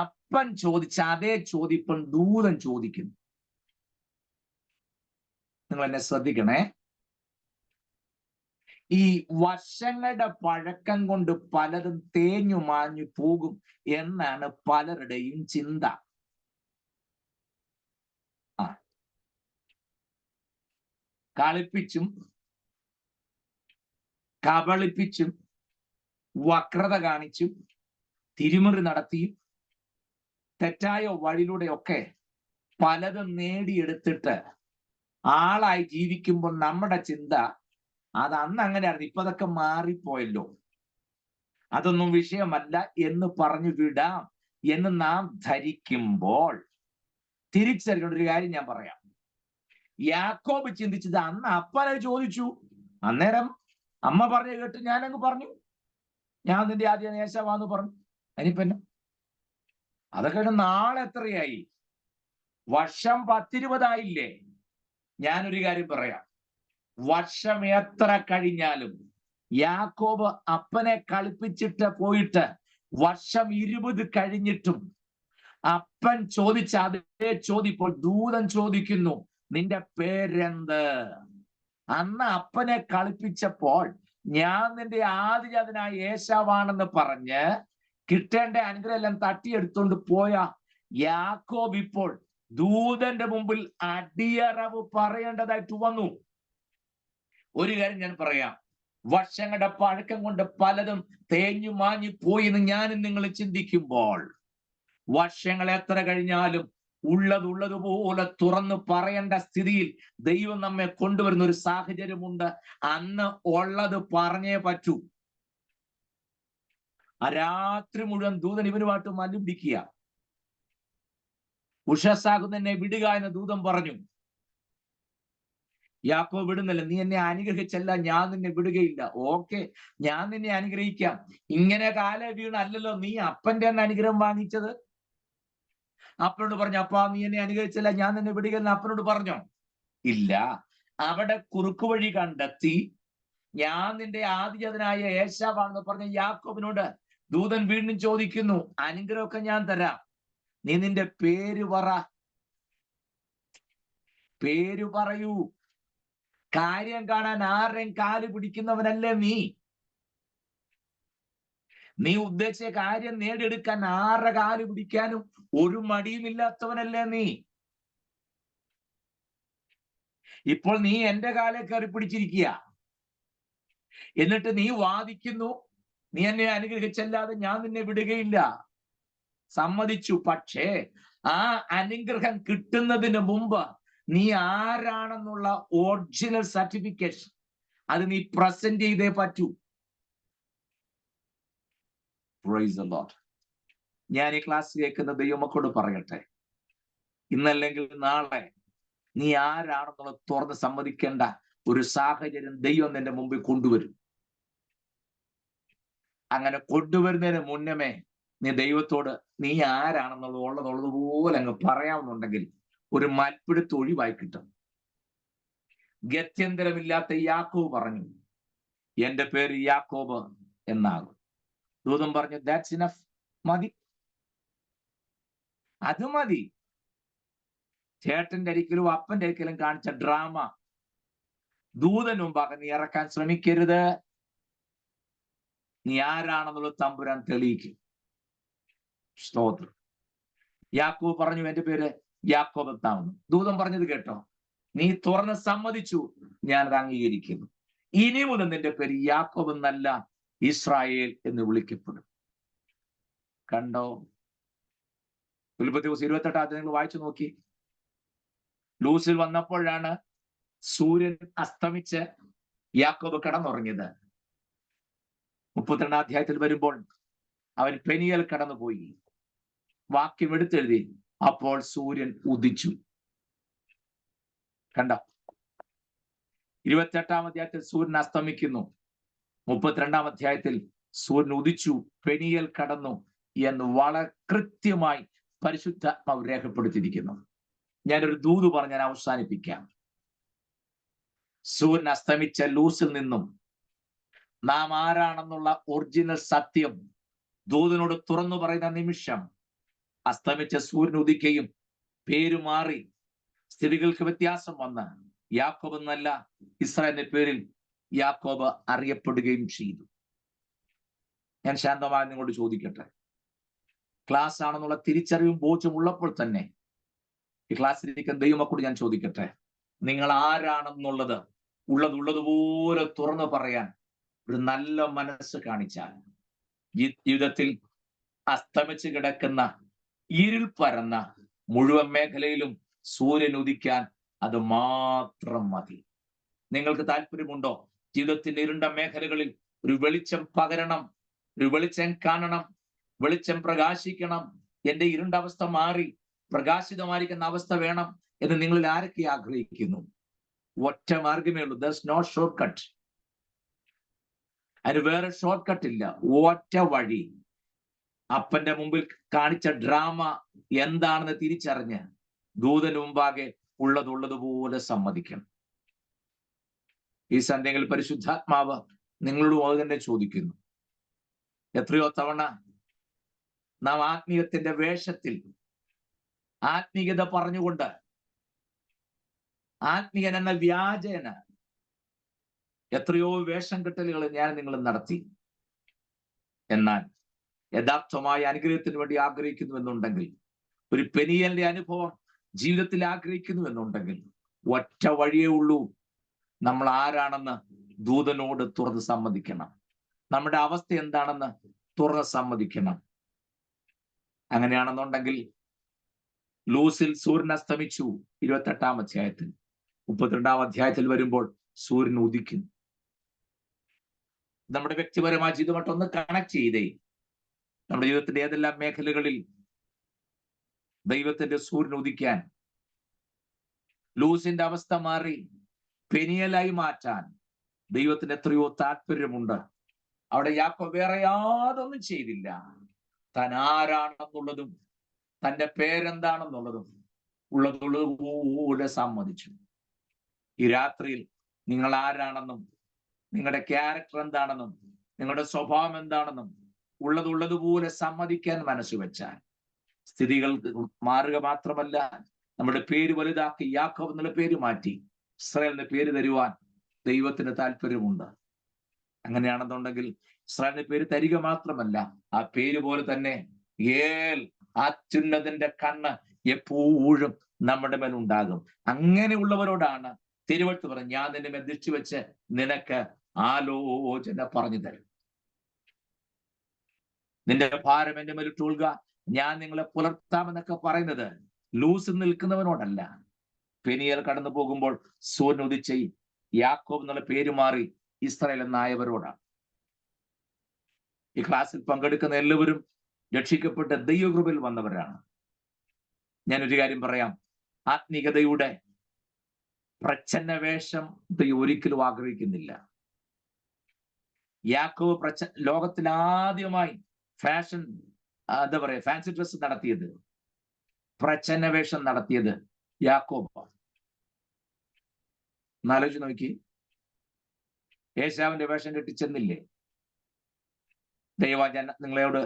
അപ്പൻ ചോദിച്ച അതേ ചോദ്യം ഇപ്പം ദൂതൻ ചോദിക്കുന്നു. നിങ്ങൾ എന്നെ ശ്രദ്ധിക്കണേ. ഈ വർഷങ്ങളുടെ പഴക്കം കൊണ്ട് പലതും തേഞ്ഞു മാഞ്ഞു പോകും എന്നാണ് പലരുടെയും ചിന്ത. കളിപ്പിച്ചും കബളിപ്പിച്ചും വക്രത കാണിച്ചും തിരിമറി നടത്തിയും തെറ്റായ വഴിയിലൂടെയൊക്കെ പലതും നേടിയെടുത്തിട്ട് ആളായി ജീവിക്കുമ്പോൾ നമ്മുടെ ചിന്ത അത് അന്ന് അങ്ങനെയായിരുന്നു, ഇപ്പൊ അതൊക്കെ മാറിപ്പോയല്ലോ, അതൊന്നും വിഷയമല്ല എന്ന് പറഞ്ഞു വിടാം എന്ന് നാം ധരിക്കുമ്പോൾ തിരിച്ചറിയേണ്ട ഒരു കാര്യം ഞാൻ പറയാം. യാക്കോബ് ചിന്തിച്ചത് അന്ന് അപ്പനെ ചോദിച്ചു, അന്നേരം അമ്മ പറഞ്ഞു കേട്ട് ഞാനങ്ങ് പറഞ്ഞു. ഞാൻ നിന്റെ ആദ്യ ഏശാവാന്ന് പറഞ്ഞു. അതിനിപ്പന്നെ അതൊക്കെ നാളെ എത്രയായി? വർഷം 10-20 ഞാനൊരു കാര്യം പറയാം. വർഷം എത്ര കഴിഞ്ഞാലും യാക്കോബ് അപ്പനെ കളിപ്പിച്ചിട്ട് പോയിട്ട് വർഷം 20 കഴിഞ്ഞിട്ടും അപ്പൻ ചോദിച്ച അതേ ചോദ്യം ഇപ്പോൾ ദൂതൻ ചോദിക്കുന്നു, നിന്റെ പേരെന്ത്? അന്ന് അപ്പനെ കളിപ്പിച്ചപ്പോൾ ഞാൻ നിന്റെ ആദിജാതനായ ഏശാവാണെന്ന് പറഞ്ഞ് കിട്ടേണ്ട അനുഗ്രഹം എല്ലാം തട്ടിയെടുത്തോണ്ട് പോയ യാക്കോബ് ഇപ്പോൾ ദൂതന്റെ മുമ്പിൽ അടിയറവ് പറയേണ്ടതായിട്ട് വന്നു. ഒരു കാര്യം ഞാൻ പറയാം, വർഷങ്ങളുടെ പഴക്കം കൊണ്ട് പലതും തേഞ്ഞു മാഞ്ഞു പോയി എന്ന് ഞാനും നിങ്ങൾ ചിന്തിക്കുമ്പോൾ, വർഷങ്ങൾ എത്ര കഴിഞ്ഞാലും ഉള്ളതുപോലെ തുറന്നു പറയേണ്ട സ്ഥിതിയിൽ ദൈവം നമ്മെ കൊണ്ടുവരുന്ന ഒരു സാഹചര്യമുണ്ട്. അന്ന് ഉള്ളത് പറഞ്ഞേ പറ്റൂ. ആ രാത്രി മുഴുവൻ ദൂതൻ ഇവനുമായിട്ട് മല്ലുപിടിക്കുക. ഉഷസാകുന്നെന്നെ വിടുക എന്ന് ദൂതൻ പറഞ്ഞു. യാക്കോബ് വിടുന്നില്ല. നീ എന്നെ അനുഗ്രഹിച്ചല്ല, ഞാൻ നിന്നെ വിടുകയില്ല. ഓക്കെ, ഞാൻ നിന്നെ അനുഗ്രഹിക്കാം. ഇങ്ങനെ കാലെ വീണല്ലോ നീ അപ്പന്റെ അനുഗ്രഹം വാങ്ങിച്ചത്. അപ്പനോട് പറഞ്ഞു, അപ്പാ നീ എന്നെ അനുഗ്രഹിച്ചല്ല, ഞാൻ നിന്നെ വിടുകയെന്ന് അപ്പനോട് പറഞ്ഞോ? ഇല്ല. അവിടെ കുറുക്കു വഴി കണ്ടെത്തി ഞാൻ നിന്റെ ആദിജാതനായ ഏശാവാണെന്ന് പറഞ്ഞ യാക്കോബിനോട് ദൂതൻ വീണ്ടും ചോദിക്കുന്നു, അനുഗ്രഹമൊക്കെ ഞാൻ തരാം, നീ നിന്റെ പേര് പറ, പേര് പറയൂ. കാര്യം കാണാൻ ആരുടെയും കാല് പിടിക്കുന്നവനല്ലേ നീ. നീ ഉദ്ദേശിച്ച കാര്യം നേടിയെടുക്കാൻ ആരുടെ കാല് പിടിക്കാനും ഒരു മടിയുമില്ലാത്തവനല്ലേ നീ. ഇപ്പോൾ നീ എന്റെ കാലെ കയറി പിടിച്ചിരിക്കുക. എന്നിട്ട് നീ വാദിക്കുന്നു, നീ എന്നെ അനുഗ്രഹിച്ചല്ലാതെ ഞാൻ നിന്നെ വിടുകയില്ല. സമ്മതിച്ചു. പക്ഷേ ആ അനുഗ്രഹം കിട്ടുന്നതിന് മുമ്പ് നീ ആരാണെന്നുള്ള ഒറിജിനൽ സർട്ടിഫിക്കേഷൻ അത് നീ പ്രസന്റ് ചെയ്തേ പറ്റൂ. Praise the Lord. ഞാൻ ഈ ക്ലാസ് കേൾക്കുന്ന ദൈവമക്കളോട് പറയട്ടെ, ഇന്നല്ലെങ്കിൽ നാളെ നീ ആരാണെന്നുള്ളത് തുറന്ന് സമ്മതിക്കേണ്ട ഒരു സാഹചര്യം ദൈവം നിന്റെ മുമ്പിൽ കൊണ്ടുവരും. അങ്ങനെ കൊണ്ടുവരുന്നതിന് മുന്നമേ നീ ദൈവത്തോട് നീ ആരാണെന്നുള്ളത് ഉള്ളതുപോലെ അങ്ങ് പറയാമെന്നുണ്ടെങ്കിൽ ഒരു മൽപ്പിടുത്ത് ഒഴിവായി കിട്ടും. ഗത്യന്തരമില്ലാത്ത യാക്കോബ് പറഞ്ഞു, എന്റെ പേര് യാക്കോബ് എന്നാകും. ദൂതൻ പറഞ്ഞു, ദാറ്റ്സ് ഇനഫ്, മതി, അത് മതി. ചേട്ടന്റെ അരിക്കലും അപ്പന്റെ അരിക്കലും കാണിച്ച ഡ്രാമ ദൂതന് മുമ്പാകെ നീ ഇറക്കാൻ ശ്രമിക്കരുത്. നീ ആരാണെന്നുള്ളത് തമ്പുരാൻ തെളിയിക്കും. സ്തോത്രം. യാക്കോബ് പറഞ്ഞു, എന്റെ പേര് യാക്കോബ് എന്നാവുന്നു. ദൂതൻ പറഞ്ഞത് കേട്ടോ, നീ തുറന്ന് സമ്മതിച്ചു, ഞാനത് അംഗീകരിക്കുന്നു. ഇനി മുതൽ നിന്റെ പേര് യാക്കോബ് എന്നല്ല, ഇസ്രായേൽ എന്ന് വിളിക്കപ്പെടും. കണ്ടോ? ഫിലിപ്പിയർ 28 നിങ്ങൾ വായിച്ചു നോക്കി. ലൂസിൽ വന്നപ്പോഴാണ് സൂര്യൻ അസ്തമിച്ച് യാക്കോബ് കിടന്നുറങ്ങിയത്. 32 വരുമ്പോൾ അവൻ പെനിയൽ കടന്നുപോയി. വാക്യം എടുത്തെഴുതി, അപ്പോൾ സൂര്യൻ ഉദിച്ചു. കണ്ടോ? 28 സൂര്യൻ അസ്തമിക്കുന്നു. 32 സൂര്യൻ ഉദിച്ചു, പെനിയൽ കടന്നു എന്ന് വളരെ കൃത്യമായി പരിശുദ്ധാത്മാവ് രേഖപ്പെടുത്തിയിരിക്കുന്നു. ഞാനൊരു ദൂത് പറഞ്ഞ് ഞാൻ അവസാനിപ്പിക്കാം. സൂര്യൻ അസ്തമിച്ച ലൂസിൽ നിന്നും നാം ആരാണെന്നുള്ള ഒറിജിനൽ സത്യം ദൂതനോട് തുറന്നു പറയുന്ന നിമിഷം അസ്തമിച്ച സൂര്യൻ ഉദിക്കുകയും പേര് മാറി സ്ഥിതികൾക്ക് വ്യത്യാസം വന്ന് യാക്കോബ് എന്നല്ല ഇസ്രായേലിന്റെ പേരിൽ യാക്കോബ് അറിയപ്പെടുകയും ചെയ്തു. ഞാൻ ശാന്തമായി നിങ്ങളോട് ചോദിക്കട്ടെ, ക്ലാസ് ആണെന്നുള്ള തിരിച്ചറിവും ബോധ്യം ഉള്ളപ്പോൾ തന്നെ ഈ ക്ലാസ്സിലിരിക്കുന്ന ദൈവമക്കളോട് ഞാൻ ചോദിക്കട്ടെ, നിങ്ങൾ ആരാണെന്നുള്ളത് ഉള്ളതുപോലെ തുറന്നു പറയാൻ ഒരു നല്ല മനസ്സ് കാണിച്ചാൽ ജീവിതത്തിൽ അസ്തമിച്ച് കിടക്കുന്ന ഇരുൾ പരന്ന മുഴുവൻ മേഖലയിലും സൂര്യൻ ഉദിക്കാൻ അത് മാത്രം മതി. നിങ്ങൾക്ക് താല്പര്യമുണ്ടോ ജീവിതത്തിന്റെ ഇരുണ്ട മേഖലകളിൽ ഒരു വെളിച്ചം പകരണം, ഒരു വെളിച്ചം കാണണം, വെളിച്ചം പ്രകാശിക്കണം, എന്റെ ഇരുണ്ട അവസ്ഥ മാറി പ്രകാശിതമായിരിക്കുന്ന അവസ്ഥ വേണം എന്ന് നിങ്ങളിൽ ആരൊക്കെ ആഗ്രഹിക്കുന്നു? ഒറ്റ മാർഗമേ ഉള്ളൂ. ദർസ് നോ ഷോർട്ട് കട്ട്. അതിന് വേറെ ഷോർട്ട് കട്ട് ഇല്ല, ഒറ്റ വഴി. അപ്പന്റെ മുമ്പിൽ കാണിച്ച ഡ്രാമ എന്താണെന്ന് തിരിച്ചറിഞ്ഞ് ദൂതന് മുമ്പാകെ ഉള്ളതുപോലെ സമ്മതിക്കണം. ഈ സന്ധ്യയിൽ പരിശുദ്ധാത്മാവ് നിങ്ങളോട് അത് തന്നെ ചോദിക്കുന്നു. എത്രയോ തവണ നാം ആത്മീയത്തിന്റെ വേഷത്തിൽ ആത്മീയത പറഞ്ഞുകൊണ്ട് ആത്മീയൻ എന്ന വ്യാജേന എത്രയോ വേഷം കെട്ടലുകൾ ഞാൻ നിങ്ങൾ നടത്തി. എന്നാൽ യഥാർത്ഥമായ അനുഗ്രഹത്തിന് വേണ്ടി ആഗ്രഹിക്കുന്നു എന്നുണ്ടെങ്കിൽ, ഒരു പെനിയലിന്റെ അനുഭവം ജീവിതത്തിൽ ആഗ്രഹിക്കുന്നു എന്നുണ്ടെങ്കിൽ, ഒറ്റ വഴിയേ ഉള്ളൂ. നമ്മൾ ആരാണെന്ന് ദൂതനോട് തുറന്ന് സമ്മതിക്കണം. നമ്മുടെ അവസ്ഥ എന്താണെന്ന് തുറന്ന് സമ്മതിക്കണം. അങ്ങനെയാണെന്നുണ്ടെങ്കിൽ ലൂസിൽ സൂര്യൻ അസ്തമിച്ചു 28-ാം അധ്യായത്തിൽ. 32-ാം അധ്യായത്തിൽ വരുമ്പോൾ സൂര്യൻ ഉദിക്കുന്നു. നമ്മുടെ വ്യക്തിപരമായ ജീവിതമായിട്ടൊന്ന് കണക്ട് ചെയ്തേ. നമ്മുടെ ജീവിതത്തിന്റെ ഏതെല്ലാം മേഖലകളിൽ ദൈവത്തിന്റെ സൂര്യൻ ഉദിക്കാൻ, ലൂസിന്റെ അവസ്ഥ മാറി പെനിയലായി മാറ്റാൻ ദൈവത്തിന് എത്രയോ താല്പര്യമുണ്ട്. അവിടെ യാക്കോബ് വേറെ യാതൊന്നും ചെയ്തില്ല. താൻ ആരാണെന്നുള്ളതും തന്റെ പേരെന്താണെന്നുള്ളതും ഉള്ളതുപോലെ സമ്മതിച്ചു. ഈ രാത്രിയിൽ നിങ്ങൾ ആരാണെന്നും നിങ്ങളുടെ ക്യാരക്ടർ എന്താണെന്നും നിങ്ങളുടെ സ്വഭാവം എന്താണെന്നും ഉള്ളതുപോലെ സമ്മതിക്കാൻ മനസ്സ് വെച്ചാൽ സ്ഥിതികൾ മാറുക മാത്രമല്ല, നമ്മുടെ പേര് വലുതാക്കി യാക്കോബ് എന്നുള്ള പേര് മാറ്റി ഇസ്രായേൽ എന്ന പേര് തരുവാൻ ദൈവത്തിന് താല്പര്യമുണ്ട്. അങ്ങനെയാണെന്നുണ്ടെങ്കിൽ ഇസ്രായേലിന്റെ പേര് തരിക മാത്രമല്ല, ആ പേര് പോലെ തന്നെ അത്യുന്നതന്റെ കണ്ണ് എപ്പോഴും നമ്മുടെ മേൽ ഉണ്ടാകും. അങ്ങനെയുള്ളവരോടാണ് തിരുവഴുത്ത് പറഞ്ഞത്, ഞാൻ നിന്നെ മെതിച്ചു വെച്ച് നിനക്ക് ആലോചന പറഞ്ഞു തരും. നിന്റെ ഭാരം എന്റെ മേൽ ഇട്ടുകൊള്ളുക, ഞാൻ നിങ്ങളെ പുലർത്താമെന്നൊക്കെ പറയുന്നത് ലൂസ് നിൽക്കുന്നവനോടല്ല. പെനിയൽ കടന്നു പോകുമ്പോൾ സൂര്യൻ ഉദിച്ച യാക്കോബ് എന്നുള്ള പേര് മാറി ഇസ്രായേൽ എന്നായവരോടാണ്. ഈ ക്ലാസ്സിൽ പങ്കെടുക്കുന്ന എല്ലാവരും രക്ഷിക്കപ്പെട്ട് ദൈവകൃപയിൽ വന്നവരാണ്. ഞാനൊരു കാര്യം പറയാം, ആത്മീയതയുടെ പ്രച്ഛന്ന വേഷം ദൈവം ഒരിക്കലും ആഗ്രഹിക്കുന്നില്ല. യാക്കോബ് ലോകത്തിൽ ആദ്യമായി ഫാൻസി ഡ്രസ് നടത്തിയത്, പ്രച്ഛന്ന വേഷം നടത്തിയത് യാക്കോബ്. എന്നാലോചിച്ച് നോക്കി, ഏശാവിന്റെ വേഷം കെട്ടിച്ചെന്നില്ലേ? ദയവായി ഞാൻ നിങ്ങളോട്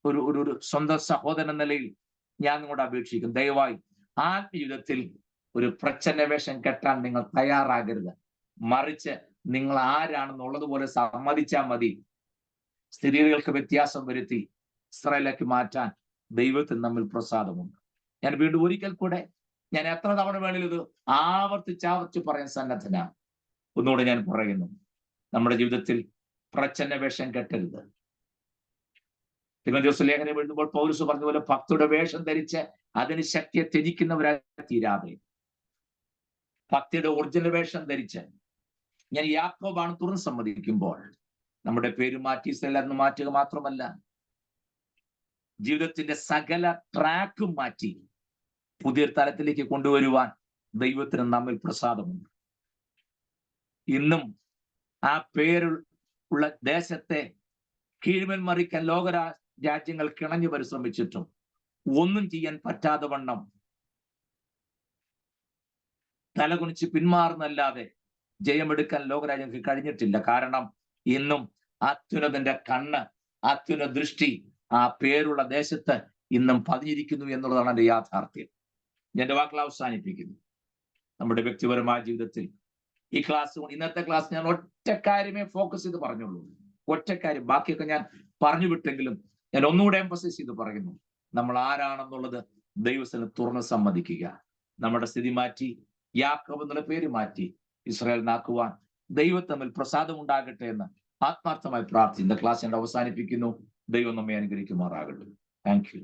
ഒരു സ്വന്തം സഹോദരൻ എന്ന നിലയിൽ ഞാൻ നിങ്ങളോട് അപേക്ഷിക്കും, ദയവായി ആത്മജീവിതത്തിൽ ഒരു പ്രച്ഛന്ന വേഷം കെട്ടാൻ നിങ്ങൾ തയ്യാറാകരുത്. മറിച്ച് നിങ്ങൾ ആരാണെന്നുള്ളതുപോലെ സമ്മതിച്ചാൽ മതി. സ്ഥിതികൾക്ക് വ്യത്യാസം വരുത്തി ഇസ്രായേലിലേക്ക് മാറ്റാൻ ദൈവത്തിന് നമ്മിൽ പ്രസാദമുണ്ട്. ഞാൻ വീണ്ടും ഒരിക്കൽ കൂടെ, ഞാൻ എത്ര തവണ വേണമെങ്കിലും ഇത് ആവർത്തിച്ച് പറയാൻ സന്നദ്ധനാണ്. ഒന്നുകൂടെ ഞാൻ പറയുന്നു, നമ്മുടെ ജീവിതത്തിൽ പ്രച്ഛന്ന വേഷം കെട്ടരുത്. തിമോഥെയോസ് ലേഖനം എഴുതുമ്പോൾ പൗലോസ് പറഞ്ഞതുപോലെ ഭക്തിയുടെ വേഷം ധരിച്ച് അതിന് ശക്തിയെ ത്യജിക്കുന്നവരായി തീരാതെ, ഭക്തിയുടെ ഒറിജിനൽ വേഷം ധരിച്ച് ഞാൻ യാക്കോബാണ് തുറന്ന് സമ്മതിക്കുമ്പോൾ നമ്മുടെ പേര് മാറ്റി ഇസ്രായേൽ മാറ്റുക മാത്രമല്ല, ജീവിതത്തിന്റെ സകല ട്രാക്കും മാറ്റി പുതിയൊരു തലത്തിലേക്ക് കൊണ്ടുവരുവാൻ ദൈവത്തിന് നമ്മിൽ പ്രസാദമുണ്ട്. ഇന്നും ആ പേരുള്ള ദേശത്തെ കീഴ്മേൽ മറിക്കാൻ രാജ്യങ്ങൾ കിണഞ്ഞു പരിശ്രമിച്ചിട്ടും ഒന്നും ചെയ്യാൻ പറ്റാതെ വണ്ണം തലകുനിച്ച് പിന്മാറുന്നല്ലാതെ ജയമെടുക്കാൻ ലോകരാജ്യങ്ങൾക്ക് കഴിഞ്ഞിട്ടില്ല. കാരണം ഇന്നും അത്യുന്നതന്റെ കണ്ണ്, അത്യുന്നത ദൃഷ്ടി ആ പേരുള്ള ദേശത്ത് ഇന്നും പതിഞ്ഞിരിക്കുന്നു എന്നുള്ളതാണ് എന്റെ യാഥാർത്ഥ്യം. എന്റെ വാക്കുകൾ അവസാനിപ്പിക്കുന്നു. നമ്മുടെ വ്യക്തിപരമായ ജീവിതത്തിൽ ഈ ഇന്നത്തെ ക്ലാസ് ഞാൻ ഒറ്റ കാര്യമേ ഫോക്കസ് ചെയ്ത് പറഞ്ഞുള്ളൂ. ഒറ്റ കാര്യം, ബാക്കിയൊക്കെ ഞാൻ പറഞ്ഞു വിട്ടെങ്കിലും ഞാൻ ഒന്നുകൂടെ എംഫസൈസ് ചെയ്ത് പറയുന്നു, നമ്മൾ ആരാണെന്നുള്ളത് ദൈവത്തിന് തുറന്ന് സമ്മതിക്കുക. നമ്മുടെ സ്ഥിതി മാറ്റി യാക്കോബ് എന്നുള്ള പേര് മാറ്റി ഇസ്രായേൽ നാക്കുവാൻ ദൈവം തമ്മിൽ പ്രസാദം ഉണ്ടാകട്ടെ എന്ന് ആത്മാർത്ഥമായി പ്രാർത്ഥിക്കുന്ന ക്ലാസ് ഞാൻ അവസാനിപ്പിക്കുന്നു. ദൈവം നമ്മെ അനുഗ്രഹിക്കുമാറാകട്ടെ. Thank you.